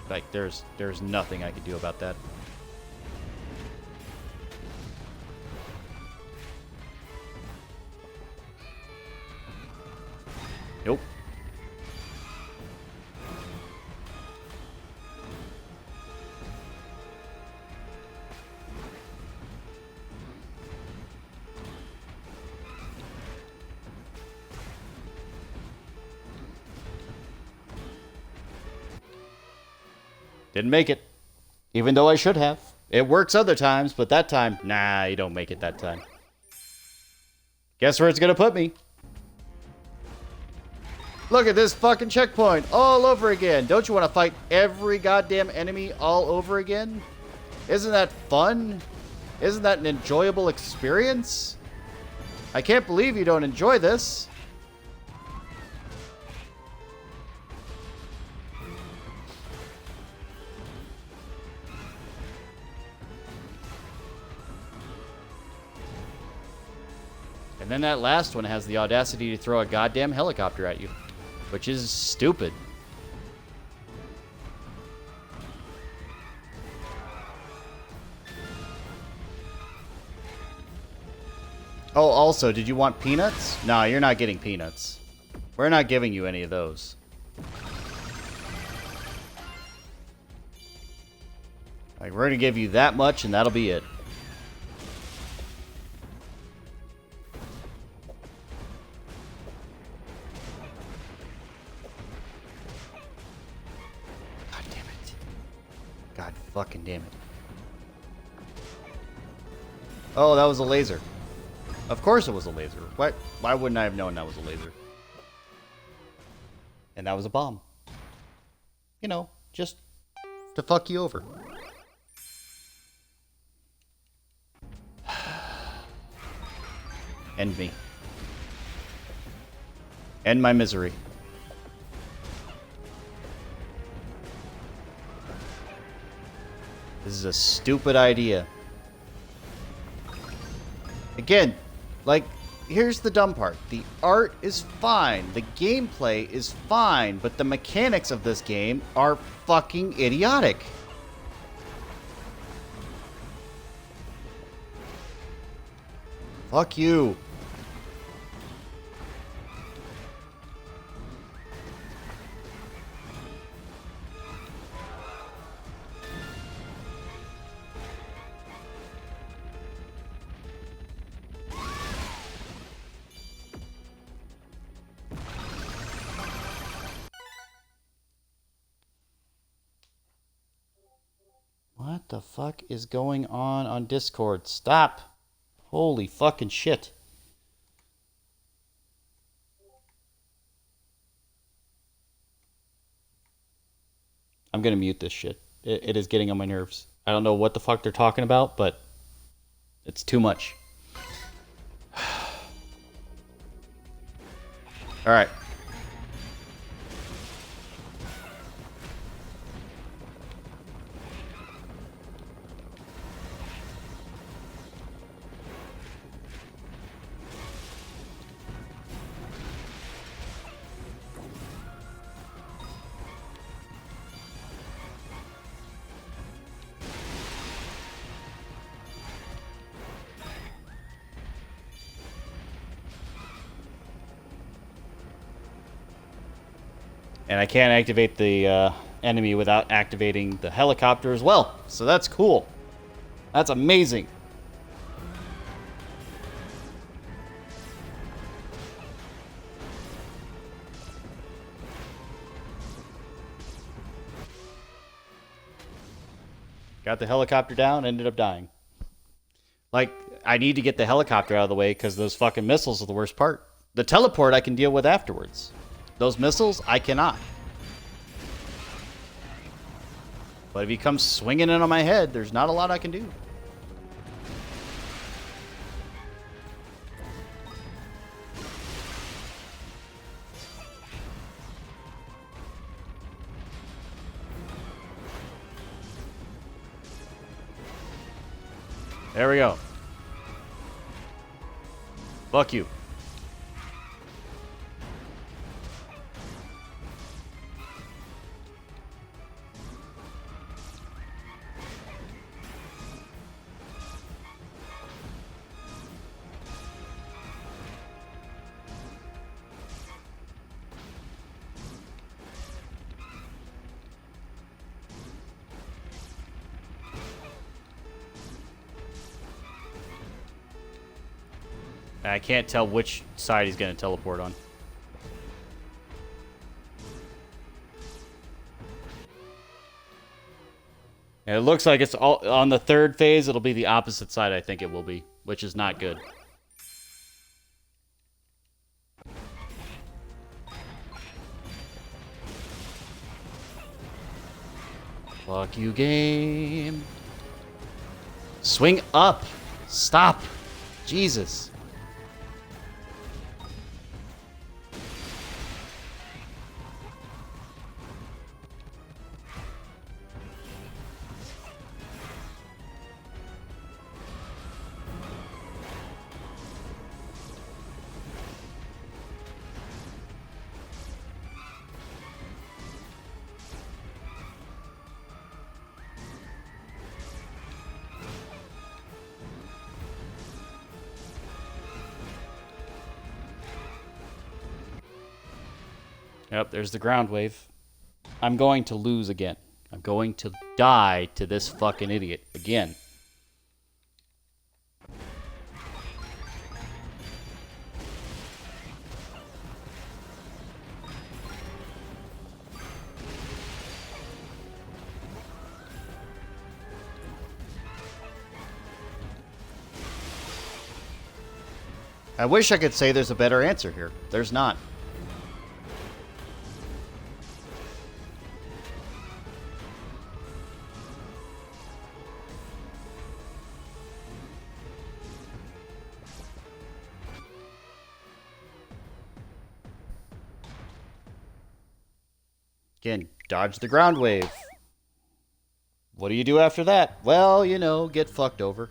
Like, there's nothing I can do about that. Nope. Didn't make it. Even though I should have. It works other times, but that time, nah, you don't make it that time. Guess where it's gonna put me? Look at this fucking checkpoint all over again. Don't you want to fight every goddamn enemy all over again? Isn't that fun? Isn't that an enjoyable experience? I can't believe you don't enjoy this. And then that last one has the audacity to throw a goddamn helicopter at you, which is stupid. Oh, also, did you want peanuts? No, you're not getting peanuts. We're not giving you any of those. Like, we're gonna give you that much, and that'll be it. God damn it. God fucking damn it. Oh, that was a laser. Of course it was a laser. Why wouldn't I have known that was a laser? And that was a bomb. You know, just to fuck you over. End me. End my misery. This is a stupid idea. Again, like, here's the dumb part. The art is fine. The gameplay is fine. But the mechanics of this game are fucking idiotic. Fuck you. What the fuck is going on Discord? Stop. Holy fucking shit. I'm gonna mute this shit. It is getting on my nerves. I don't know what the fuck they're talking about, but it's too much. Alright. And I can't activate the enemy without activating the helicopter as well. So that's cool. That's amazing. Got the helicopter down, ended up dying. Like, I need to get the helicopter out of the way because those fucking missiles are the worst part. The teleport I can deal with afterwards. Those missiles, I cannot. But if he comes swinging in on my head, there's not a lot I can do. There we go. Fuck you. I can't tell which side he's going to teleport on. And it looks like it's all on the third phase. It'll be the opposite side, I think it will be, which is not good. Fuck you, game. Swing up. Stop. Jesus. Yep, there's the ground wave. I'm going to lose again. I'm going to die to this fucking idiot again. I wish I could say there's a better answer here. There's not. Again, dodge the ground wave. What do you do after that? Well, you know, get fucked over.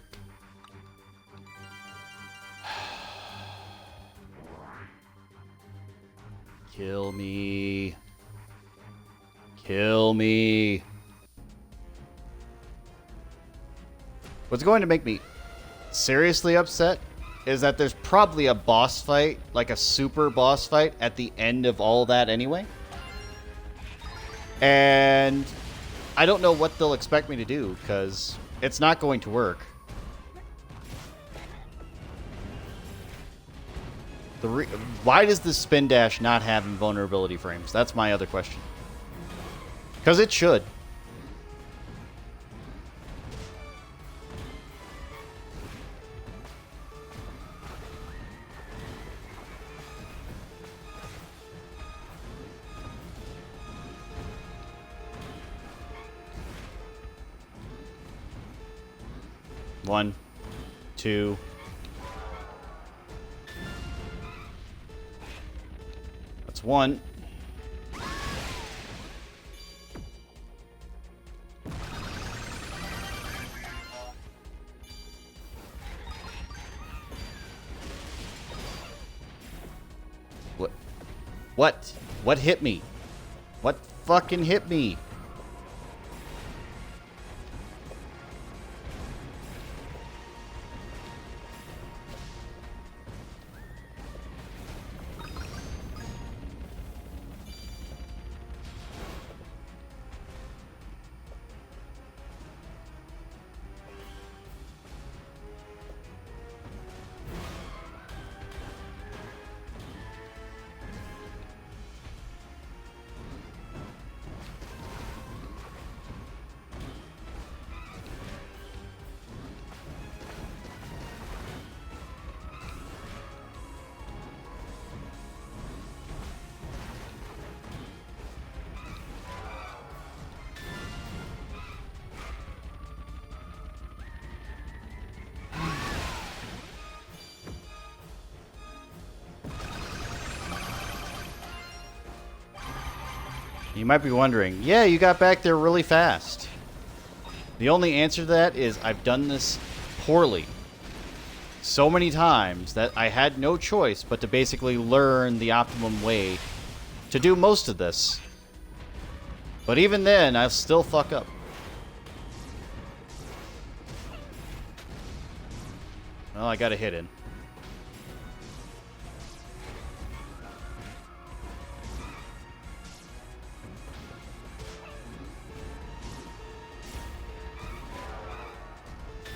Kill me. Kill me. What's going to make me seriously upset is that there's probably a boss fight, like a super boss fight, at the end of all that anyway. And I don't know what they'll expect me to do, because it's not going to work. Why does the spin dash not have invulnerability frames? That's my other question. Because it should. One, two. That's one. What? What? What hit me? What fucking hit me? You might be wondering, yeah, you got back there really fast. The only answer to that is I've done this poorly so many times that I had no choice but to basically learn the optimum way to do most of this. But even then, I'll still fuck up. Well, I got a hit in.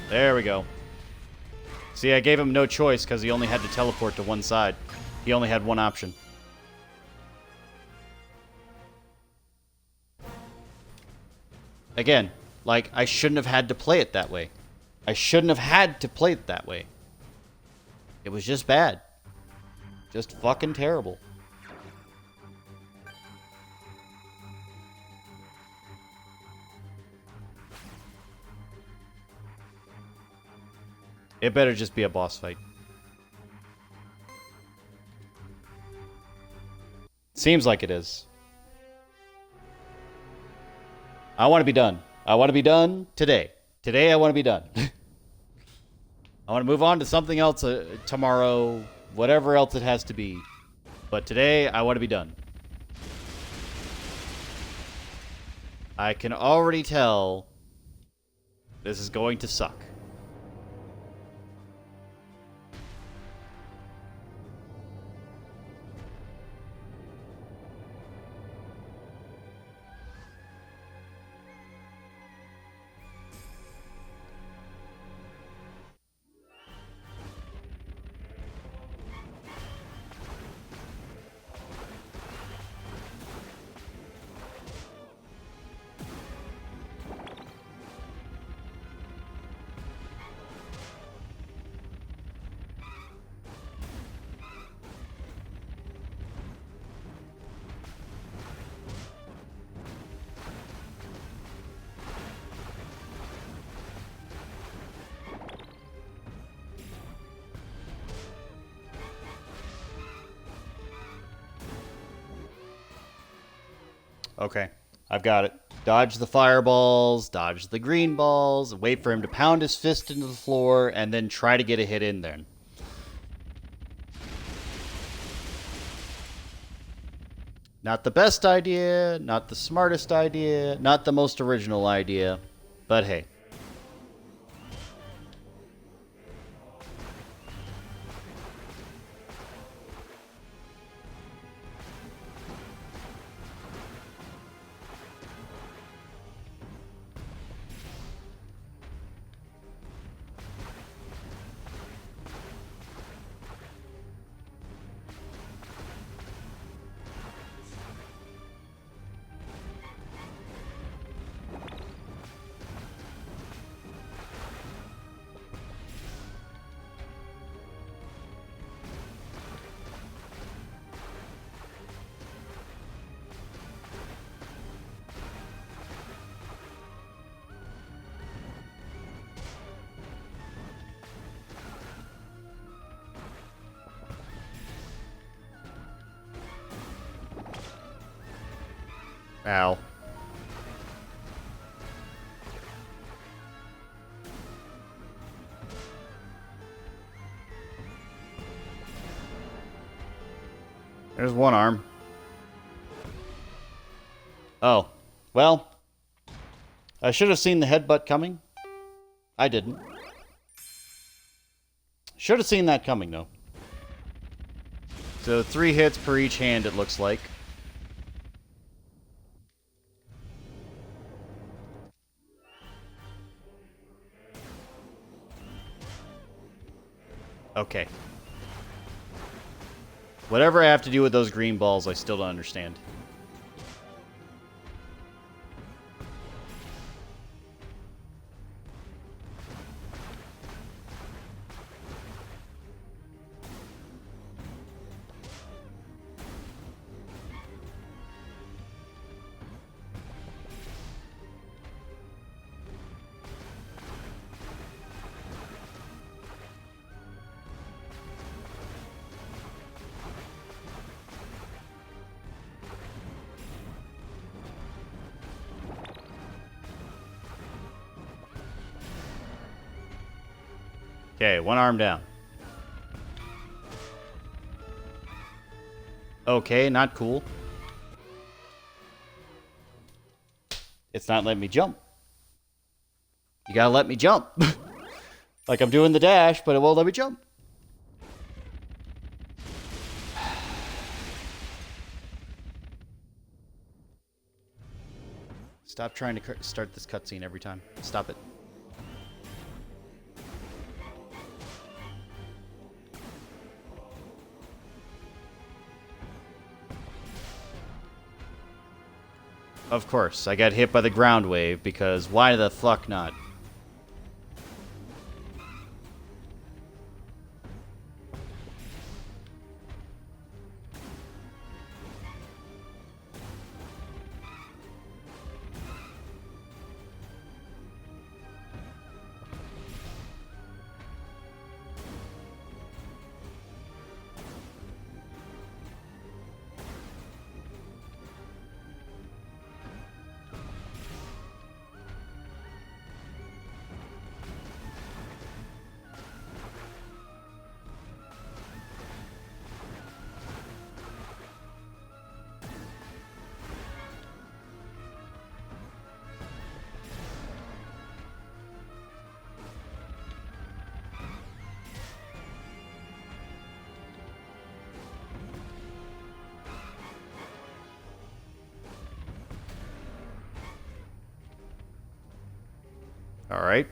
There we go. See, I gave him no choice because he only had to teleport to one side. He only had one option. Again, like, I shouldn't have had to play it that way. I shouldn't have had to play it that way. It was just bad. Just fucking terrible. It better just be a boss fight. Seems like it is. I want to be done. I want to be done today. Today I want to be done. I want to move on to something else tomorrow, whatever else it has to be. But today I want to be done. I can already tell this is going to suck. Okay, I've got it. Dodge the fireballs, dodge the green balls, wait for him to pound his fist into the floor, and then try to get a hit in there. Not the best idea, not the smartest idea, not the most original idea, but hey. Ow. There's one arm. Oh. Well. I should have seen the headbutt coming. I didn't. Should have seen that coming, though. So 3 hits per each hand, it looks like. Okay. Whatever I have to do with those green balls, I still don't understand. Okay, one arm down. Okay, not cool. It's not letting me jump. You gotta let me jump. Like I'm doing the dash, but it won't let me jump. Stop trying to start this cutscene every time. Stop it. Of course, I got hit by the ground wave because why the fuck not? All right.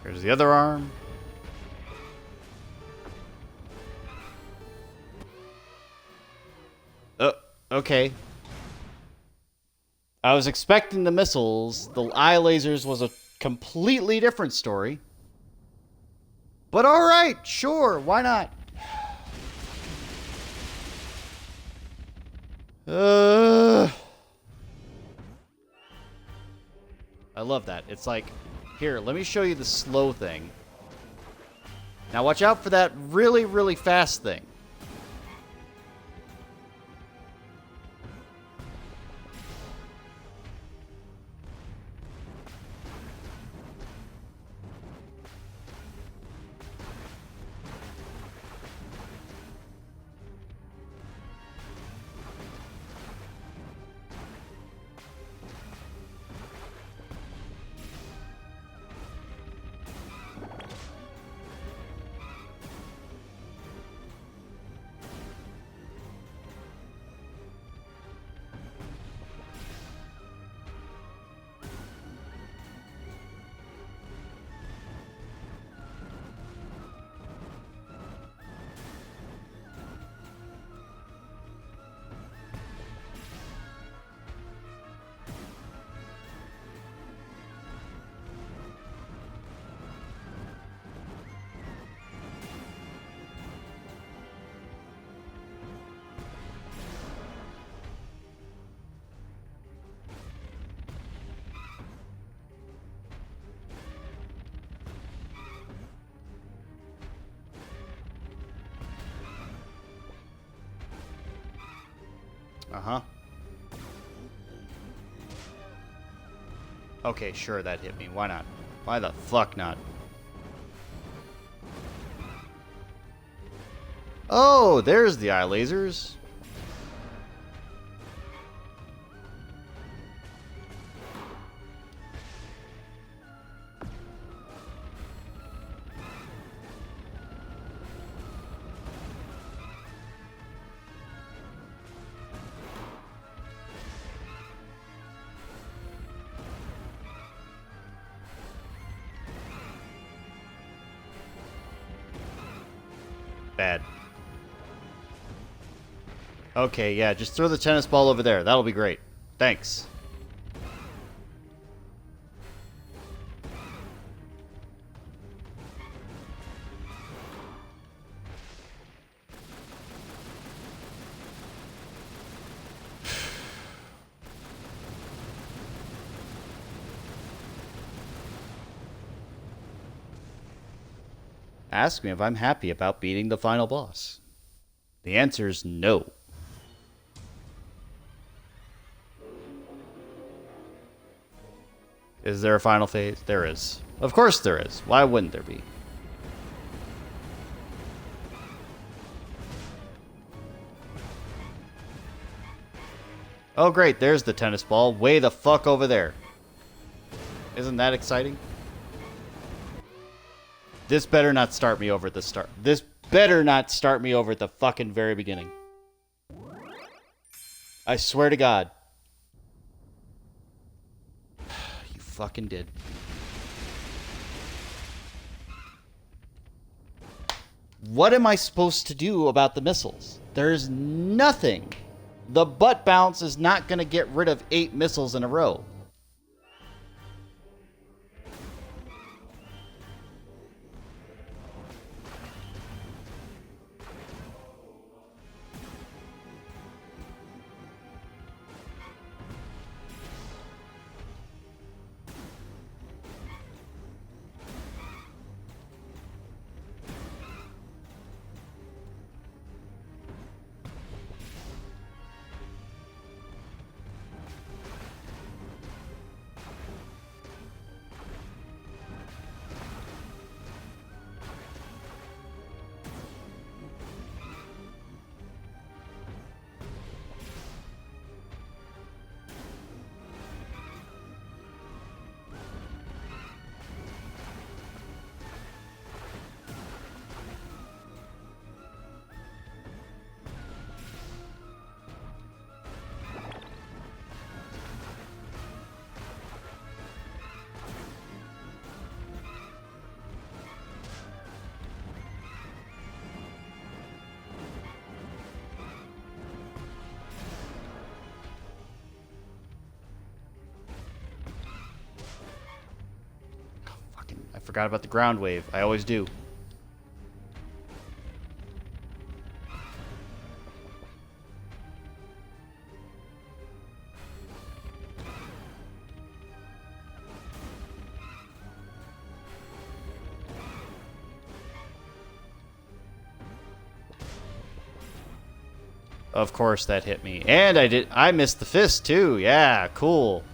Here's the other arm. Oh, okay. I was expecting the missiles. The eye lasers was a completely different story. But alright, sure, why not? I love that. It's like, here, let me show you the slow thing. Now watch out for that really, really fast thing. Uh-huh. Okay, sure, that hit me. Why not? Why the fuck not? Oh, there's the eye lasers. Bad. Okay, yeah, just throw the tennis ball over there. That'll be great. Thanks. Ask me if I'm happy about beating the final boss. The answer is no. Is there a final phase? There is. Of course there is. Why wouldn't there be? Oh great, there's the tennis ball. Way the fuck over there. Isn't that exciting? This better not start me over at the start. This better not start me over at the fucking very beginning. I swear to God. You fucking did. What am I supposed to do about the missiles? There's nothing. The butt bounce is not going to get rid of 8 missiles in a row. I forgot about the ground wave. I always do. Of course that hit me. And I missed the fist too. Yeah, cool.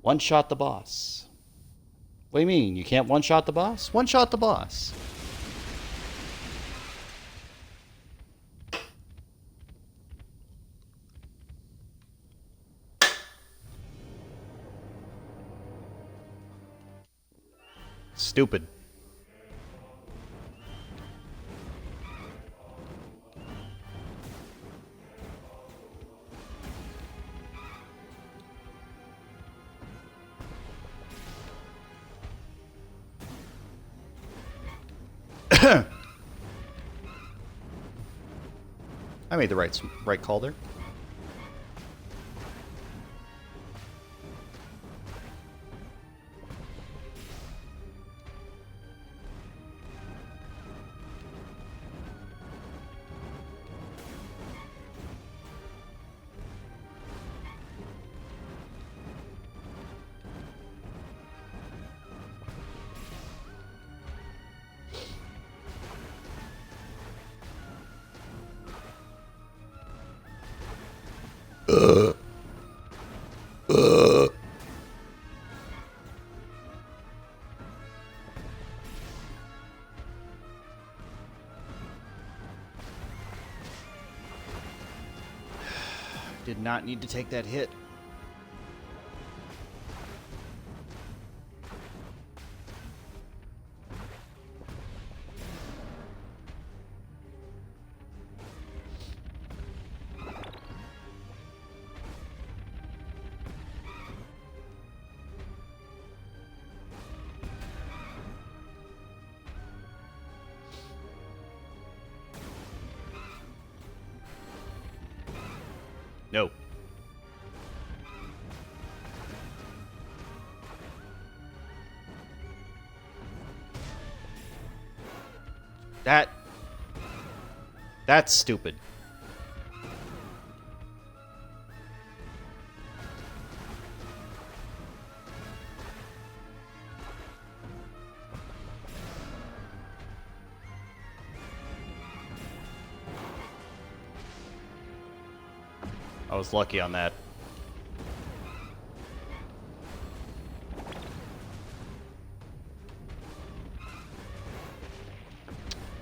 One-shot the boss. What do you mean? You can't one-shot the boss? One-shot the boss. Stupid. I made the right call there. Did not need to take that hit. No. That's stupid. I was lucky on that.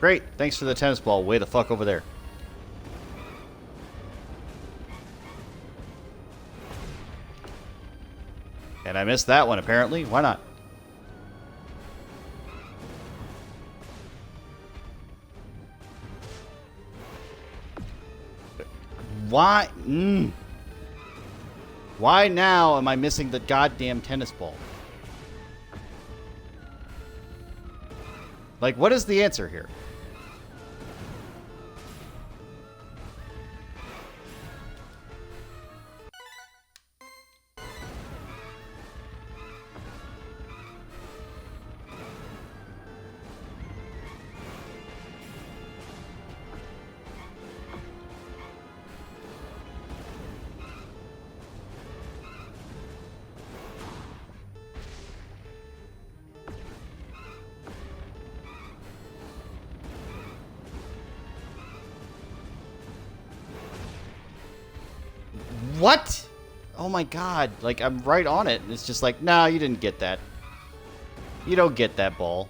Great, thanks for the tennis ball. Way the fuck over there. And I missed that one, apparently. Why not? Why? Why now am I missing the goddamn tennis ball? Like, what is the answer here? What? Oh my god. Like, I'm right on it. And it's just like, nah, you didn't get that. You don't get that ball.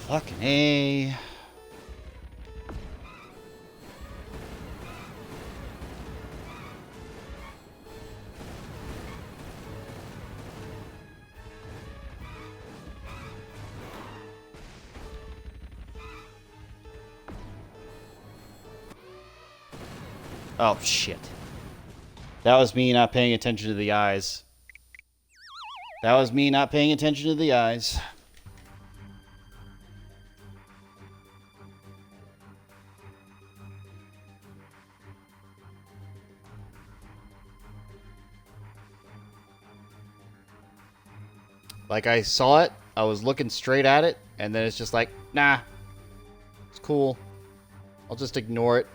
Fucking A. Oh, shit. That was me not paying attention to the eyes. That was me not paying attention to the eyes. Like, I saw it, I was looking straight at it, and then it's just like, nah, it's cool. I'll just ignore it.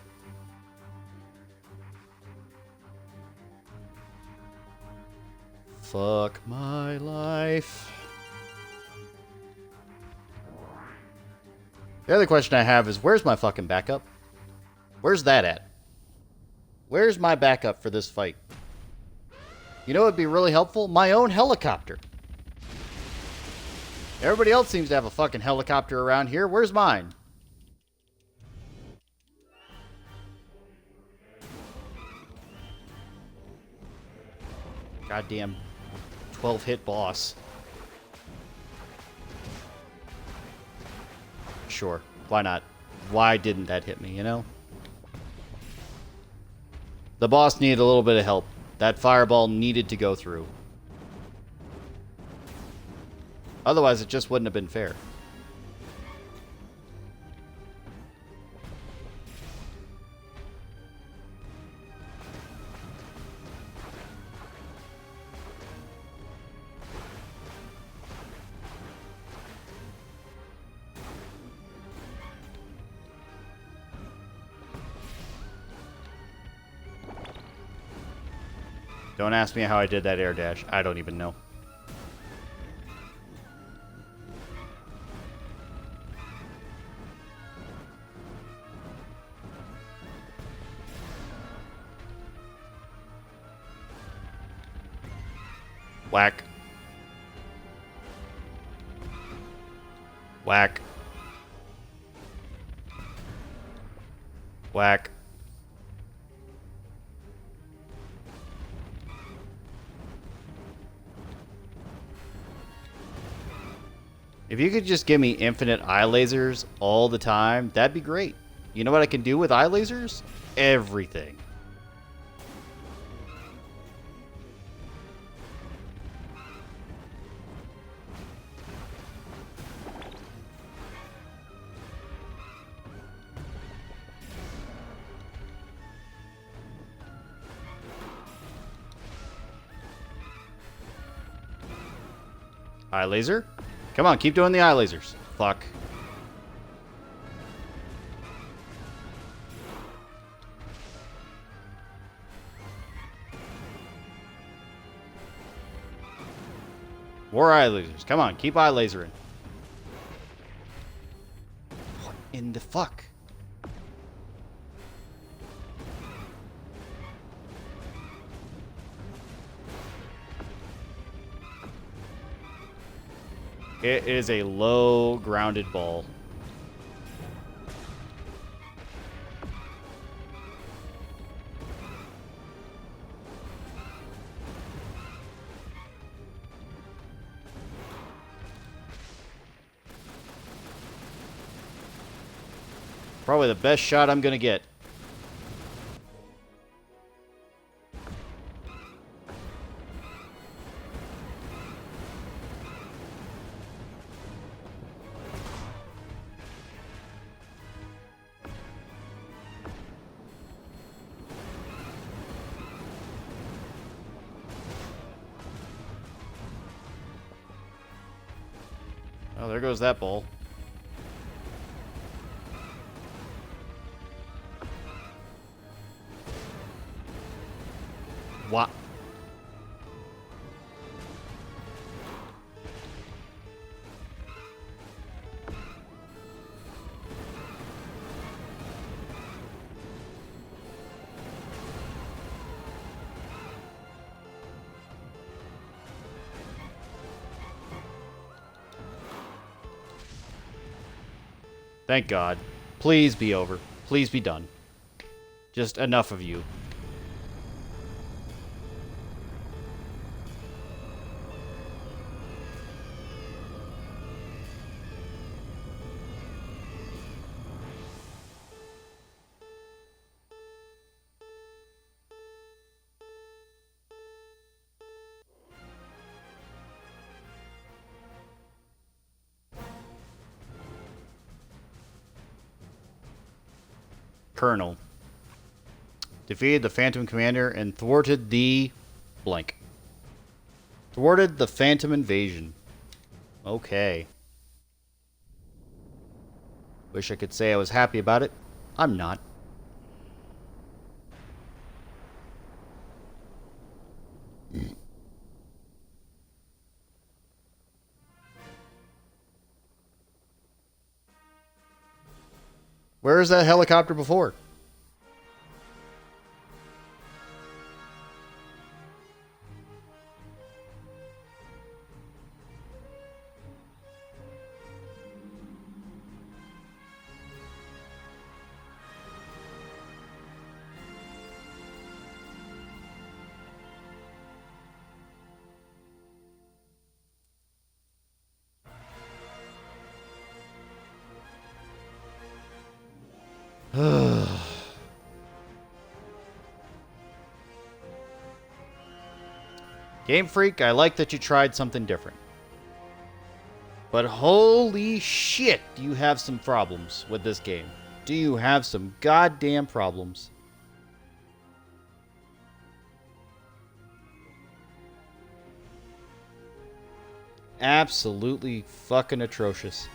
Fuck my life. The other question I have is, where's my fucking backup? Where's that at? Where's my backup for this fight? You know what would be really helpful? My own helicopter. Everybody else seems to have a fucking helicopter around here. Where's mine? Goddamn 12-hit boss. Sure. Why not? Why didn't that hit me, you know? The boss needed a little bit of help. That fireball needed to go through. Otherwise, it just wouldn't have been fair. Don't ask me how I did that air dash. I don't even know. Whack. Whack. Whack. If you could just give me infinite eye lasers all the time, that'd be great. You know what I can do with eye lasers? Everything. Eye laser? Come on, keep doing the eye lasers. Fuck. More eye lasers. Come on, keep eye lasering. What in the fuck? It is a low grounded ball. Probably the best shot I'm gonna get. Oh, there goes that ball. What? Thank God. Please be over. Please be done. Just enough of you. Colonel. Defeated the Phantom Commander and thwarted the... blank. Thwarted the Phantom Invasion. Okay. Wish I could say I was happy about it. I'm not. Where is that helicopter before? Game Freak, I like that you tried something different. But holy shit, do you have some problems with this game. Do you have some goddamn problems? Absolutely fucking atrocious.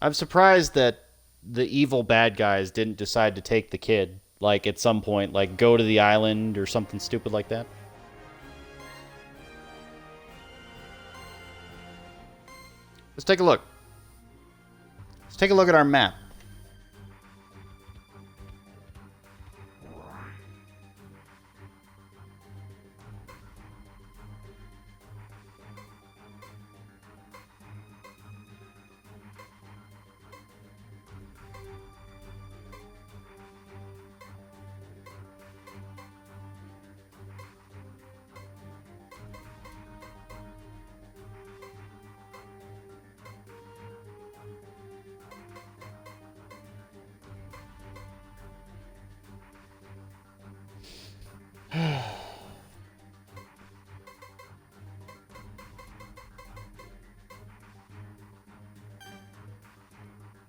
I'm surprised that the evil bad guys didn't decide to take the kid. Like, at some point, like, go to the island or something stupid like that. Let's take a look. Let's take a look at our map.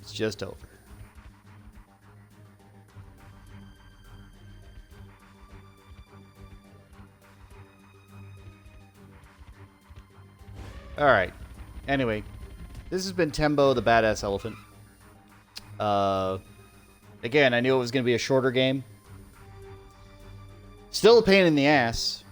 It's just over. Alright. Anyway, this has been Tembo the Badass Elephant. Again, I knew it was going to be a shorter game. Still a pain in the ass.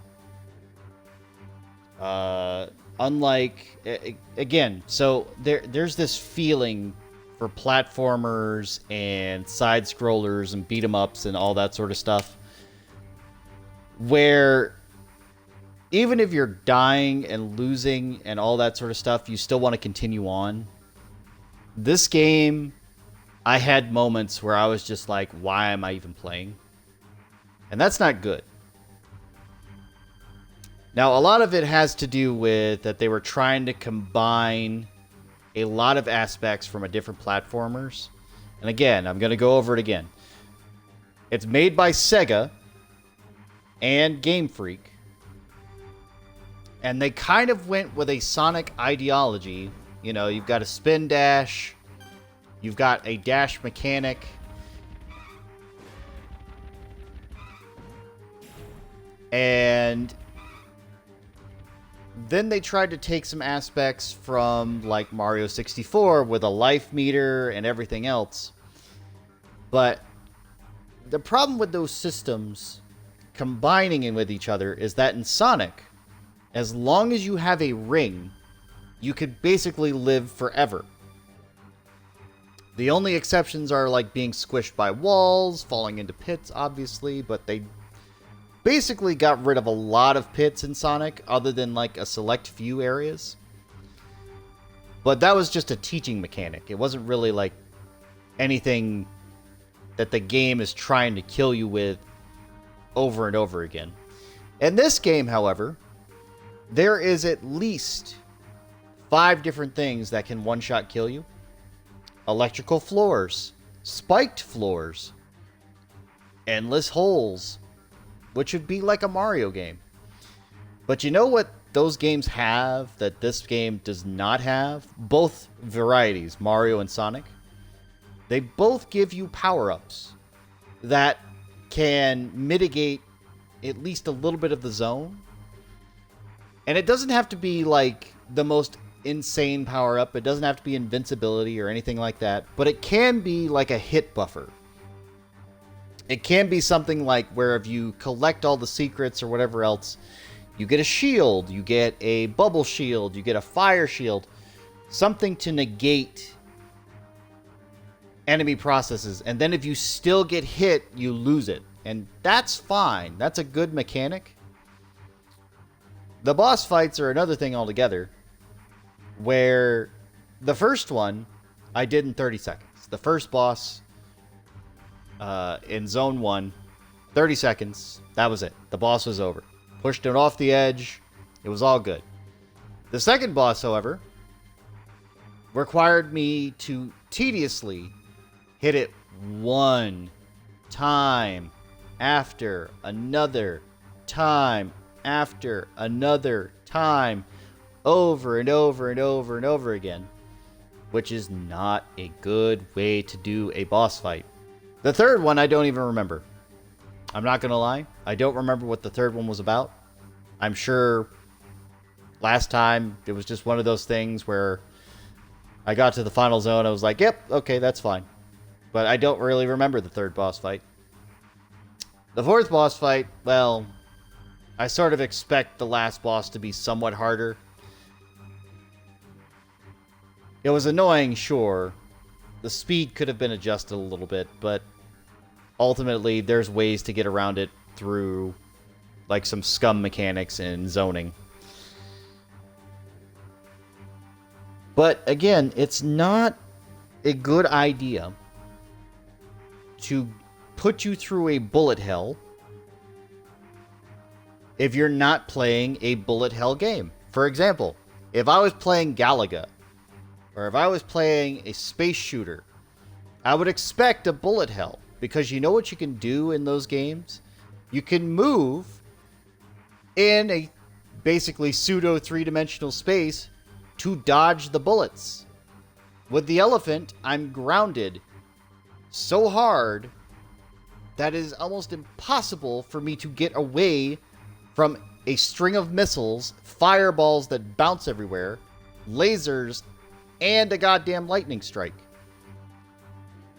Unlike... Again, so there's this feeling for platformers and side-scrollers and beat-em-ups and all that sort of stuff where even if you're dying and losing and all that sort of stuff, you still want to continue on. This game, I had moments where I was just like, why am I even playing? And that's not good. Now, a lot of it has to do with that they were trying to combine a lot of aspects from a different platformers. And again, I'm going to go over it again. It's made by Sega and Game Freak. And they kind of went with a Sonic ideology. You know, you've got a spin dash. You've got a dash mechanic. And then they tried to take some aspects from, like, Mario 64 with a life meter and everything else. But the problem with those systems combining in with each other is that in Sonic, as long as you have a ring, you could basically live forever. The only exceptions are like being squished by walls, falling into pits, obviously, but they basically got rid of a lot of pits in Sonic, other than like a select few areas. But that was just a teaching mechanic. It wasn't really like anything that the game is trying to kill you with over and over again. In this game, however, there is at least 5 different things that can one-shot kill you. Electrical floors, spiked floors, endless holes, which would be like a Mario game. But you know what those games have that this game does not have? Both varieties, Mario and Sonic. They both give you power-ups that can mitigate at least a little bit of the zone. And it doesn't have to be like the most insane power-up. It doesn't have to be invincibility or anything like that. But it can be like a hit buffer. It can be something like where if you collect all the secrets or whatever else, you get a shield, you get a bubble shield, you get a fire shield. Something to negate enemy processes. And then if you still get hit, you lose it. And that's fine. That's a good mechanic. The boss fights are another thing altogether. Where the first one I did in 30 seconds. The first boss in Zone 1, 30 seconds. That was it. The boss was over. Pushed it off the edge. It was all good. The second boss, however, required me to tediously hit it one time after another time after another time, over and over and over and over again, which is not a good way to do a boss fight. The third one I don't even remember. I'm not gonna lie, I don't remember what the third one was about. I'm sure last time it was just one of those things where I got to the final zone, I was like, yep, okay, that's fine. But I don't really remember the third boss fight. The fourth boss fight, well, I sort of expect the last boss to be somewhat harder. It was annoying, sure. The speed could have been adjusted a little bit, but ultimately there's ways to get around it through like some scum mechanics and zoning. But again, it's not a good idea to put you through a bullet hell if you're not playing a bullet hell game. For example, if I was playing Galaga, or if I was playing a space shooter, I would expect a bullet hell, because you know what you can do in those games? You can move in a basically pseudo three-dimensional space to dodge the bullets. With the elephant, I'm grounded so hard that it is almost impossible for me to get away from a string of missiles, fireballs that bounce everywhere, lasers, and a goddamn lightning strike.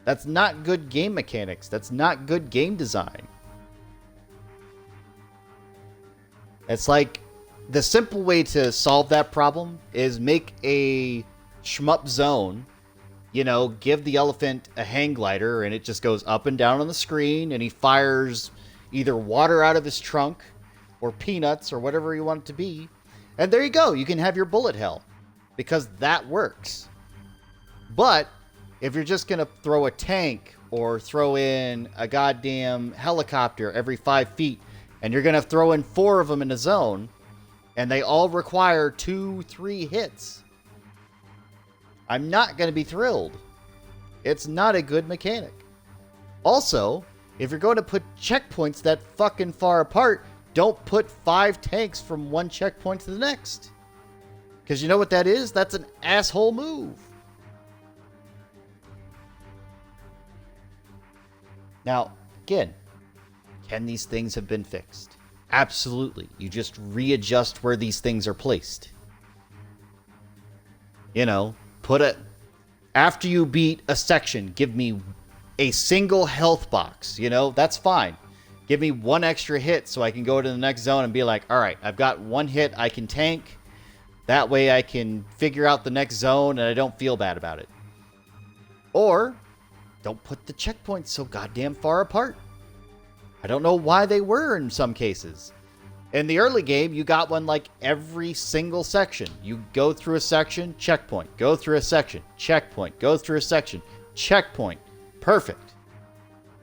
That's not good game mechanics. That's not good game design. It's like, the simple way to solve that problem is make a shmup zone. You know, give the elephant a hang glider and it just goes up and down on the screen and he fires either water out of his trunk or peanuts or whatever you want it to be. And there you go. You can have your bullet hell because that works. But if you're just going to throw a tank or throw in a goddamn helicopter every 5 feet and you're going to throw in 4 of them in a zone and they all require 2-3 hits, I'm not going to be thrilled. It's not a good mechanic. Also, if you're going to put checkpoints that fucking far apart, don't put 5 tanks from one checkpoint to the next. Because you know what that is? That's an asshole move. Now, again, can these things have been fixed? Absolutely. You just readjust where these things are placed. You know, after you beat a section, give me a single health box. You know, that's fine. Give me one extra hit so I can go to the next zone and be like, all right, I've got one hit I can tank. That way I can figure out the next zone and I don't feel bad about it. Or, don't put the checkpoints so goddamn far apart. I don't know why they were in some cases. In the early game, you got one like every single section. You go through a section, checkpoint. Go through a section, checkpoint. Go through a section, checkpoint. Perfect.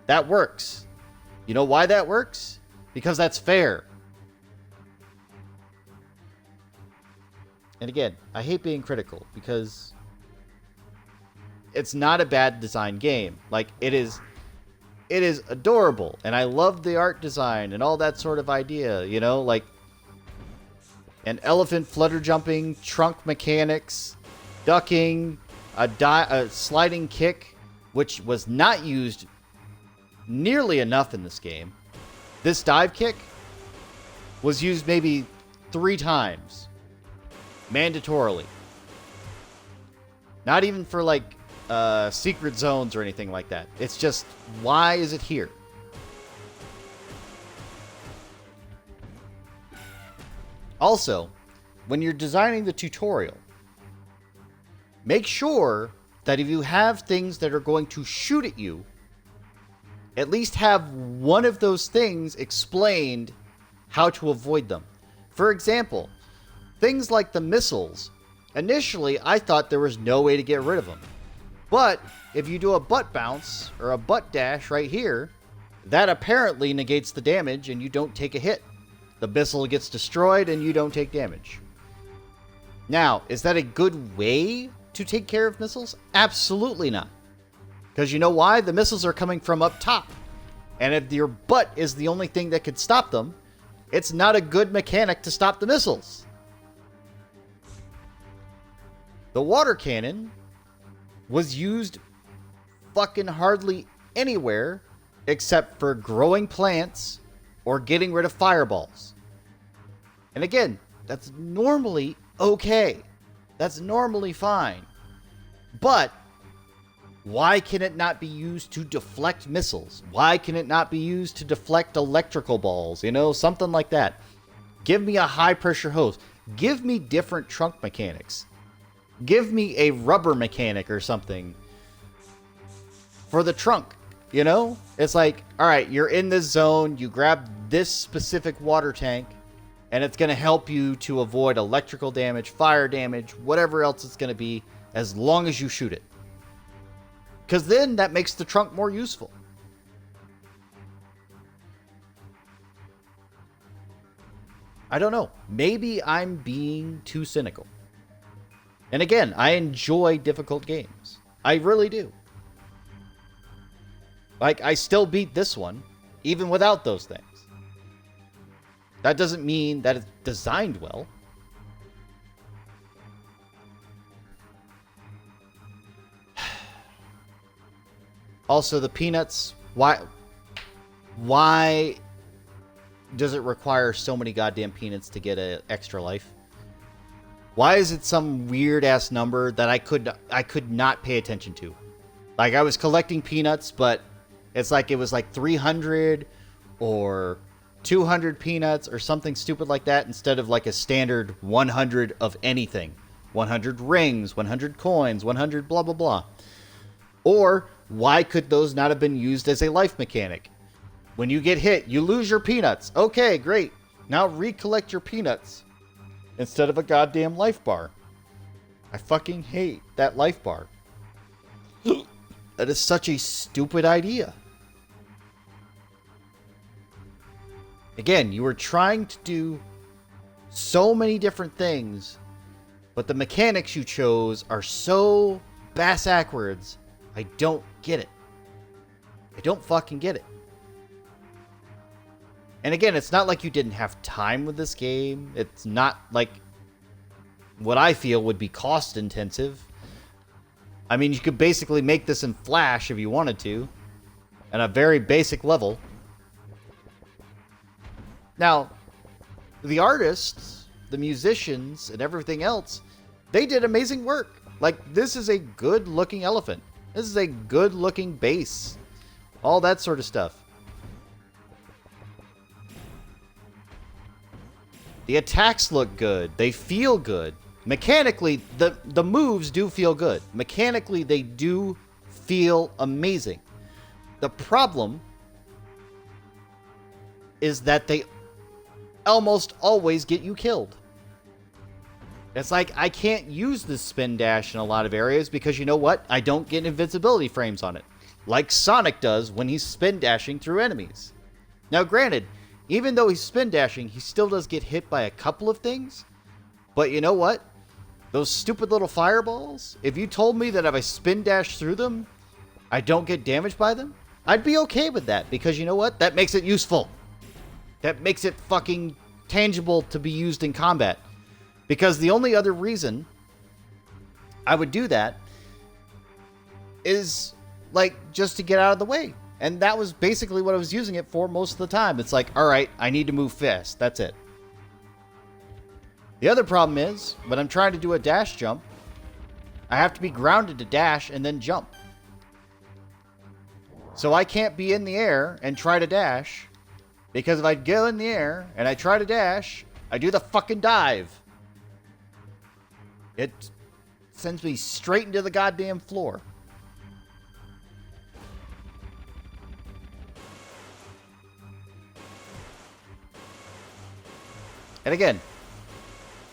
That works. You know why that works? Because that's fair. And again, I hate being critical because it's not a bad design game. Like, it is adorable, and I love the art design and all that sort of idea, you know, like an elephant flutter jumping, trunk mechanics, ducking, a sliding kick, which was not used nearly enough in this game. This dive kick was used maybe 3 times, mandatorily. Not even for like secret zones or anything like that. It's just, why is it here? Also, when you're designing the tutorial, make sure that if you have things that are going to shoot at you, at least have one of those things explained how to avoid them. For example, things like the missiles. Initially, I thought there was no way to get rid of them. But if you do a butt bounce or a butt dash right here, that apparently negates the damage and you don't take a hit. The missile gets destroyed and you don't take damage. Now, is that a good way to take care of missiles? Absolutely not. Because you know why? The missiles are coming from up top. And if your butt is the only thing that could stop them, it's not a good mechanic to stop the missiles. The water cannon was used fucking hardly anywhere except for growing plants or getting rid of fireballs. And again, that's normally okay. That's normally fine. But why can it not be used to deflect missiles? Why can it not be used to deflect electrical balls? You know, something like that. Give me a high pressure hose. Give me different trunk mechanics. Give me a rubber mechanic or something for the trunk, you know? It's like, all right, you're in this zone, you grab this specific water tank, and it's going to help you to avoid electrical damage, fire damage, whatever else it's going to be, as long as you shoot it. Because then that makes the trunk more useful. I don't know. Maybe I'm being too cynical. And again, I enjoy difficult games. I really do. Like, I still beat this one, even without those things. That doesn't mean that it's designed well. Also, the peanuts, why does it require so many goddamn peanuts to get an extra life? Why is it some weird ass number that I could not pay attention to? Like, I was collecting peanuts, but it's like it was like 300 or 200 peanuts or something stupid like that instead of like a standard 100 of anything. 100 rings, 100 coins, 100 blah blah blah. Or why could those not have been used as a life mechanic? When you get hit, you lose your peanuts. Okay, great. Now recollect your peanuts instead of a goddamn life bar. I fucking hate that life bar. That is such a stupid idea. Again, you were trying to do so many different things, but the mechanics you chose are so bass-ackwards, I don't get it. I don't fucking get it. And again, it's not like you didn't have time with this game. It's not like what I feel would be cost intensive. I mean, you could basically make this in Flash if you wanted to, at a very basic level. Now, the artists, the musicians, and everything else, they did amazing work. Like, this is a good-looking elephant. This is a good-looking bass. All that sort of stuff. The attacks look good. They feel good. Mechanically, the moves do feel good. Mechanically, they do feel amazing. The problem is that they almost always get you killed. It's like, I can't use this spin dash in a lot of areas because you know what? I don't get invincibility frames on it. Like Sonic does when he's spin dashing through enemies. Now granted, even though he's spin dashing, he still does get hit by a couple of things. But you know what? Those stupid little fireballs, if you told me that if I spin dash through them, I don't get damaged by them, I'd be okay with that. Because you know what? That makes it useful. That makes it fucking tangible to be used in combat. Because the only other reason I would do that is, like, just to get out of the way. And that was basically what I was using it for most of the time. It's like, alright, I need to move fast. That's it. The other problem is, when I'm trying to do a dash jump, I have to be grounded to dash and then jump. So I can't be in the air and try to dash, because if I go in the air and I try to dash, I do the fucking dive. It sends me straight into the goddamn floor. And again,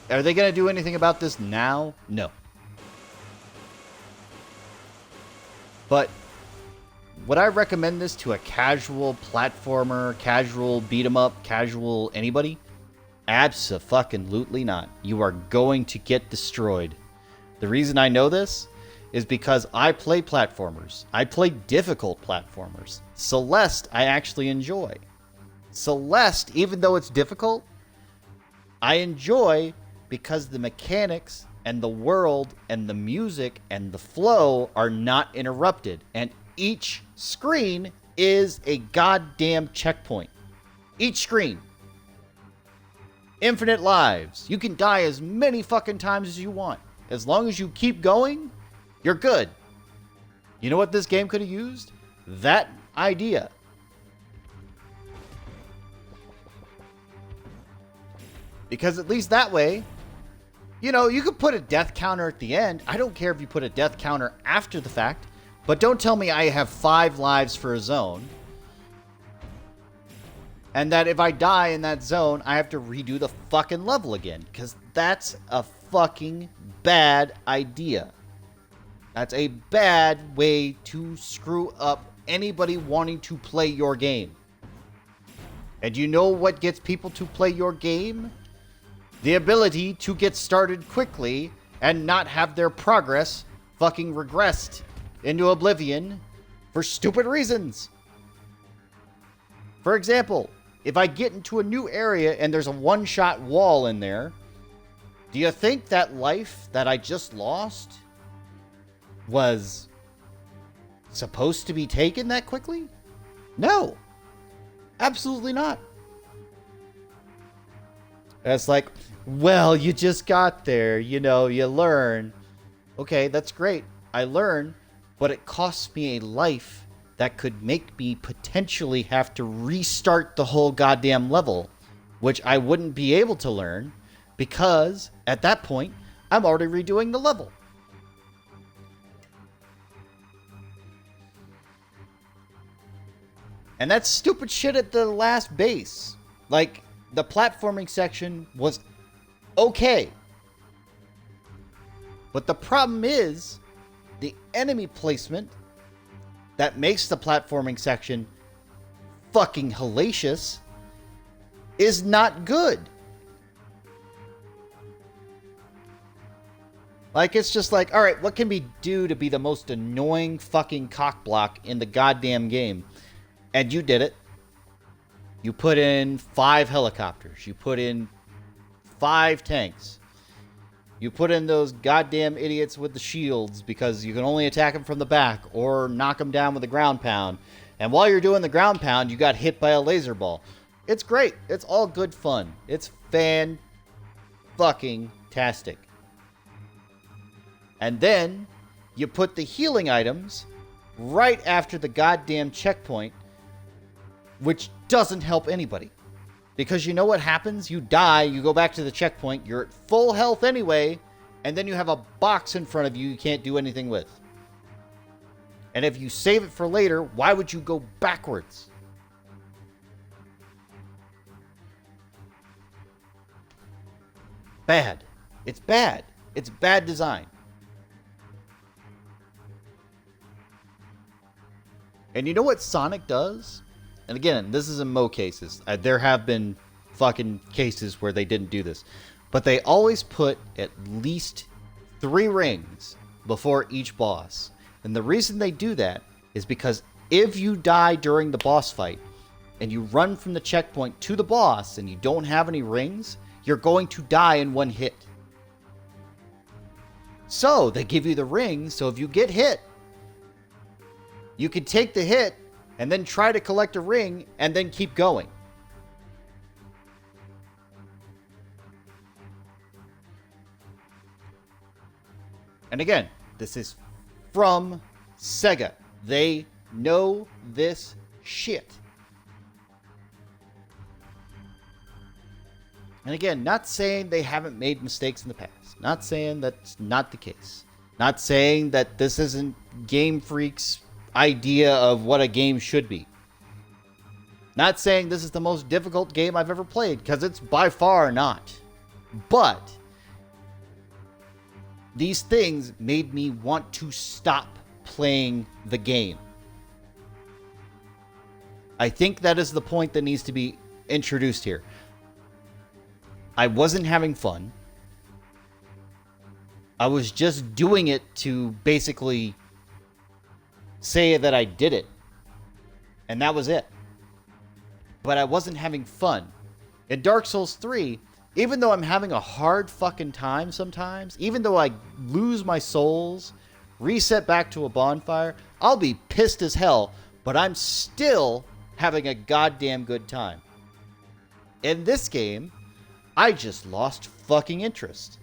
are they going to do anything about this now? No. But would I recommend this to a casual platformer, casual beat 'em up, casual anybody? Abso-fucking-lutely not. You are going to get destroyed. The reason I know this is because I play platformers. I play difficult platformers. Celeste, I actually enjoy. Celeste, even though it's difficult, I enjoy because the mechanics and the world and the music and the flow are not interrupted. And each screen is a goddamn checkpoint. Each screen. Infinite lives. You can die as many fucking times as you want. As long as you keep going, you're good. You know what this game could have used? That idea. Because at least that way, you know, you could put a death counter at the end. I don't care if you put a death counter after the fact. But don't tell me I have 5 lives for a zone. And that if I die in that zone, I have to redo the fucking level again. Because that's a fucking bad idea. That's a bad way to screw up anybody wanting to play your game. And you know what gets people to play your game? The ability to get started quickly and not have their progress fucking regressed into oblivion for stupid reasons. For example, if I get into a new area and there's a one-shot wall in there, do you think that life that I just lost was supposed to be taken that quickly? No. Absolutely not. It's like, well, you just got there, you know, you learn. Okay, that's great. I learn, but it costs me a life that could make me potentially have to restart the whole goddamn level, which I wouldn't be able to learn because at that point, I'm already redoing the level. And that's stupid shit at the last base. Like, the platforming section was okay. But the problem is, the enemy placement that makes the platforming section fucking hellacious is not good. Like, it's just like, alright, what can we do to be the most annoying fucking cockblock in the goddamn game? And you did it. You put in 5 helicopters. You put in 5 tanks. You put in those goddamn idiots with the shields because you can only attack them from the back or knock them down with a ground pound. And while you're doing the ground pound, you got hit by a laser ball. It's great. It's all good fun. It's fan-fucking-tastic. And then you put the healing items right after the goddamn checkpoint, which doesn't help anybody. Because you know what happens? You die, you go back to the checkpoint, you're at full health anyway, and then you have a box in front of you can't do anything with. And if you save it for later, why would you go backwards? Bad. It's bad. It's bad design. And you know what Sonic does? And again, this is in Mo cases. There have been fucking cases where they didn't do this. But they always put at least 3 rings before each boss. And the reason they do that is because if you die during the boss fight and you run from the checkpoint to the boss and you don't have any rings, you're going to die in one hit. So they give you the rings, so if you get hit, you can take the hit and then try to collect a ring and then keep going. And again, this is from Sega. They know this shit. And again, not saying they haven't made mistakes in the past. Not saying that's not the case. Not saying that this isn't Game Freak's idea of what a game should be. Not saying this is the most difficult game I've ever played, because it's by far not. But these things made me want to stop playing the game. I think that is the point that needs to be introduced here. I wasn't having fun. I was just doing it to basically say that I did it. And that was it. But I wasn't having fun. In Dark Souls 3, even though I'm having a hard fucking time sometimes, even though I lose my souls, reset back to a bonfire, I'll be pissed as hell, but I'm still having a goddamn good time. In this game, I just lost fucking interest.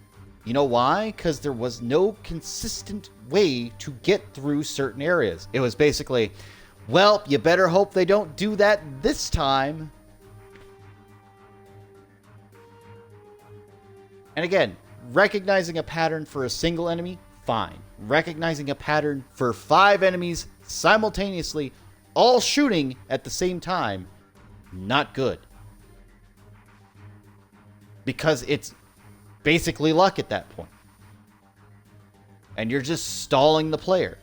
You know why? Because there was no consistent way to get through certain areas. It was basically, well, you better hope they don't do that this time. And again, recognizing a pattern for a single enemy, fine. Recognizing a pattern for 5 enemies simultaneously, all shooting at the same time, not good. Because it's basically luck at that point. And you're just stalling the player.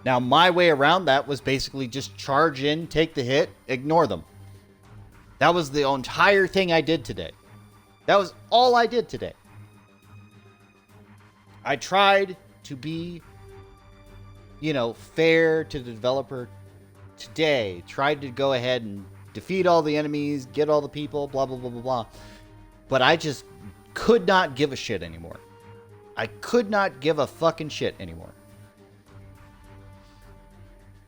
Now, my way around that was basically just charge in, take the hit, ignore them. That was the entire thing I did today. That was all I did today. I tried to be, fair to the developer today. Tried to go ahead and defeat all the enemies, get all the people, blah, blah, blah, blah, blah. But I just could not give a shit anymore. I could not give a fucking shit anymore.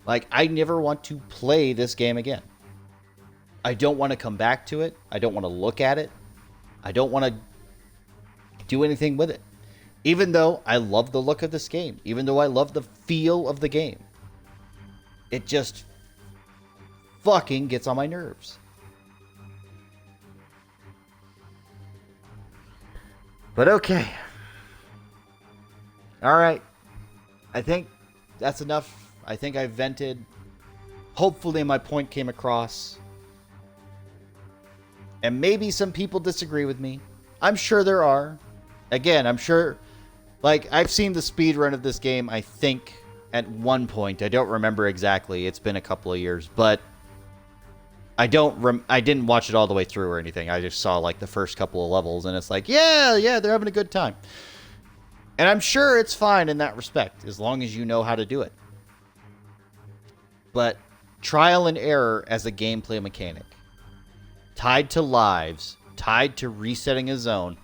Like, I never want to play this game again. I don't want to come back to it. I don't want to look at it. I don't want to do anything with it. Even though I love the look of this game. Even though I love the feel of the game. It just fucking gets on my nerves. But okay. Alright. I think that's enough. I think I vented. Hopefully my point came across. And maybe some people disagree with me. I'm sure there are. Again, I'm sure. Like, I've seen the speed run of this game, I think, at one point. I don't remember exactly. It's been a couple of years. But I didn't watch it all the way through or anything. I just saw, like, the first couple of levels. And it's like, yeah, they're having a good time. And I'm sure it's fine in that respect, as long as you know how to do it. But trial and error as a gameplay mechanic, tied to lives, tied to resetting a zone,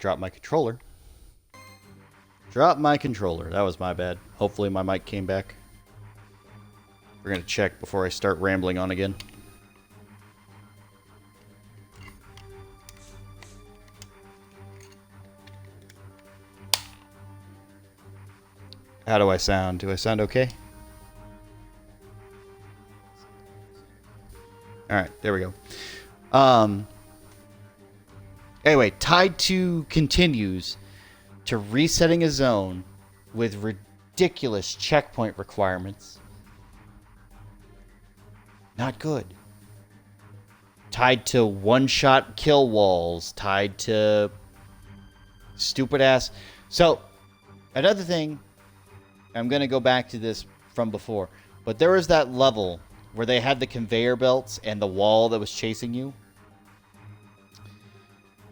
drop my controller. Drop my controller. That was my bad. Hopefully my mic came back. We're going to check before I start rambling on again. How do I sound? Do I sound okay? Alright, there we go. Anyway, tied to continues to resetting a zone with ridiculous checkpoint requirements. Not good. Tied to one-shot kill walls. Tied to stupid ass. So, another thing, I'm going to go back to this from before, but there was that level where they had the conveyor belts and the wall that was chasing you.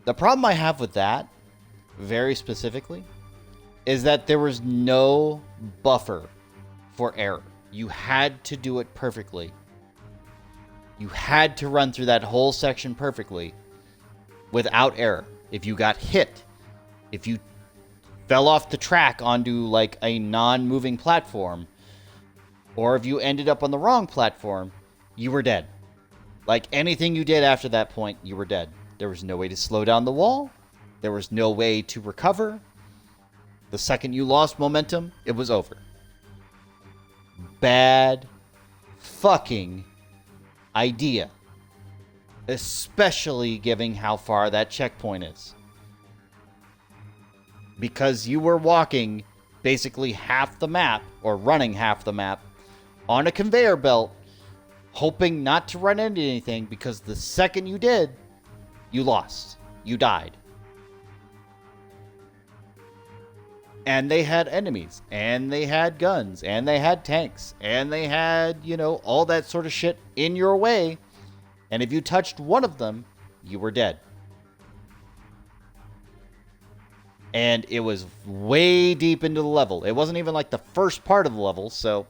The problem I have with that, very specifically, is that there was no buffer for error. You had to do it perfectly. You had to run through that whole section perfectly without error. If you got hit, if you fell off the track onto like a non-moving platform, or if you ended up on the wrong platform, you were dead. Like anything you did after that point, you were dead. There was no way to slow down the wall. There was no way to recover. The second you lost momentum, it was over. Bad fucking idea. Especially given how far that checkpoint is. Because you were walking basically half the map, or running half the map, on a conveyor belt, hoping not to run into anything, because the second you did, you lost. You died. And they had enemies, and they had guns, and they had tanks, and they had, you know, all that sort of shit in your way. And if you touched one of them, you were dead. And it was way deep into the level. It wasn't even like the first part of the level, so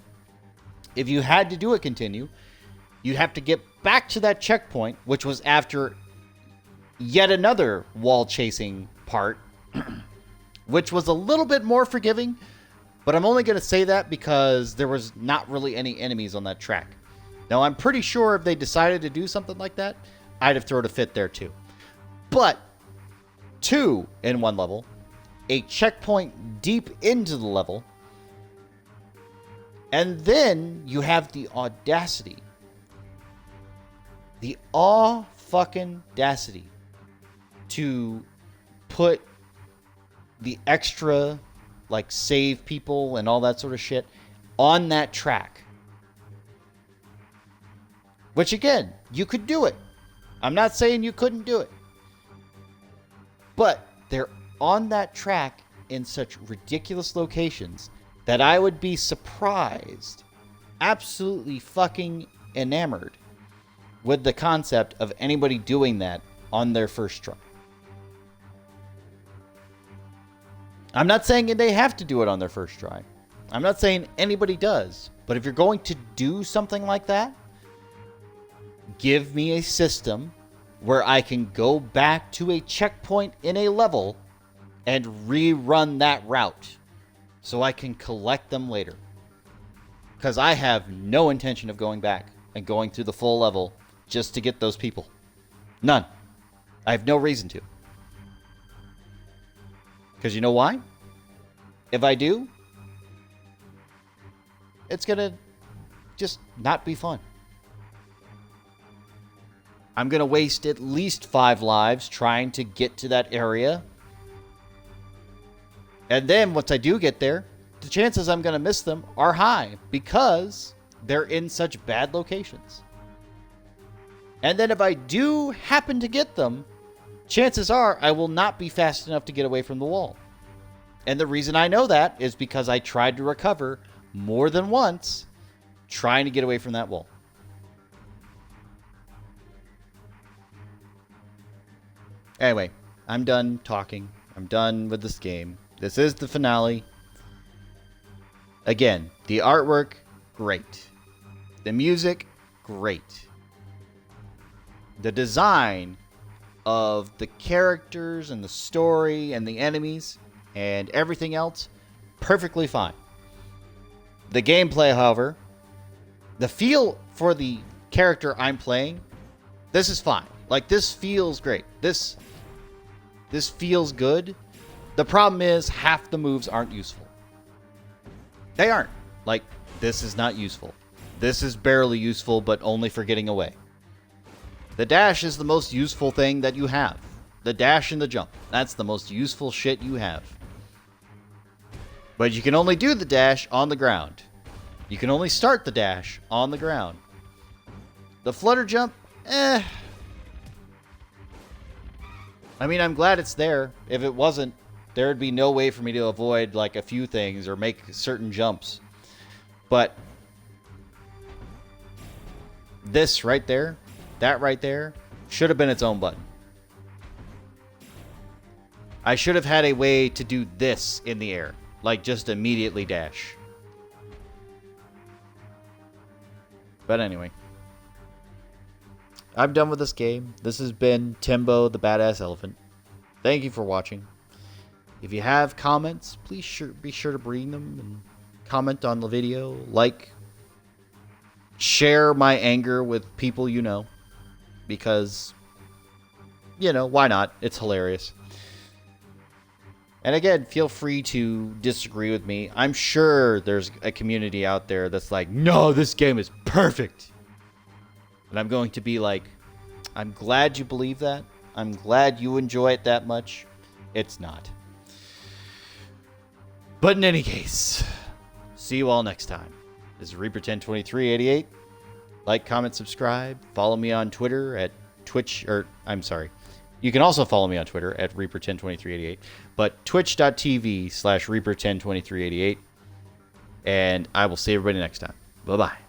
if you had to do a continue, you'd have to get back to that checkpoint, which was after yet another wall chasing part, which was a little bit more forgiving, but I'm only going to say that because there was not really any enemies on that track. Now, I'm pretty sure if they decided to do something like that, I'd have thrown a fit there too. But 2 in one level, a checkpoint deep into the level, and then you have the audacity, the audacity to put the extra, like, save people and all that sort of shit on that track. Which, again, you could do it. I'm not saying you couldn't do it. But they're on that track in such ridiculous locations that I would be surprised, absolutely fucking enamored with the concept of anybody doing that on their first try. I'm not saying they have to do it on their first try. I'm not saying anybody does. But if you're going to do something like that, give me a system where I can go back to a checkpoint in a level and rerun that route so I can collect them later. Because I have no intention of going back and going through the full level just to get those people. None. I have no reason to. Because you know why? If I do, it's going to just not be fun. I'm going to waste at least 5 lives trying to get to that area. And then once I do get there, the chances I'm going to miss them are high because they're in such bad locations. And then if I do happen to get them, chances are I will not be fast enough to get away from the wall. And the reason I know that is because I tried to recover more than once trying to get away from that wall. Anyway, I'm done talking. I'm done with this game. This is the finale. Again, the artwork, great. The music, great. The design, of the characters and the story and the enemies and everything else, perfectly fine. The gameplay, however, the feel for the character I'm playing, this is fine. Like, this feels great. This feels good. The problem is half the moves aren't useful. They aren't. Like, this is not useful. This is barely useful, but only for getting away. The dash is the most useful thing that you have. The dash and the jump. That's the most useful shit you have. But you can only do the dash on the ground. You can only start the dash on the ground. The flutter jump, I mean, I'm glad it's there. If it wasn't, there would be no way for me to avoid like a few things or make certain jumps. But this right there, that right there, should have been its own button. I should have had a way to do this in the air. Like, just immediately dash. But anyway. I'm done with this game. This has been Tembo the Badass Elephant. Thank you for watching. If you have comments, please be sure to bring them and comment on the video. Like, share my anger with people you know. Because, you know, why not? It's hilarious. And again, feel free to disagree with me. I'm sure there's a community out there that's like, no, this game is perfect. And I'm going to be like, I'm glad you believe that. I'm glad you enjoy it that much. It's not. But in any case, see you all next time. This is Reaper102388. Like, comment, subscribe. Follow me on Twitter at Twitch, or I'm sorry. You can also follow me on Twitter at Reaper102388, but twitch.tv/Reaper102388. And I will see everybody next time. Bye-bye.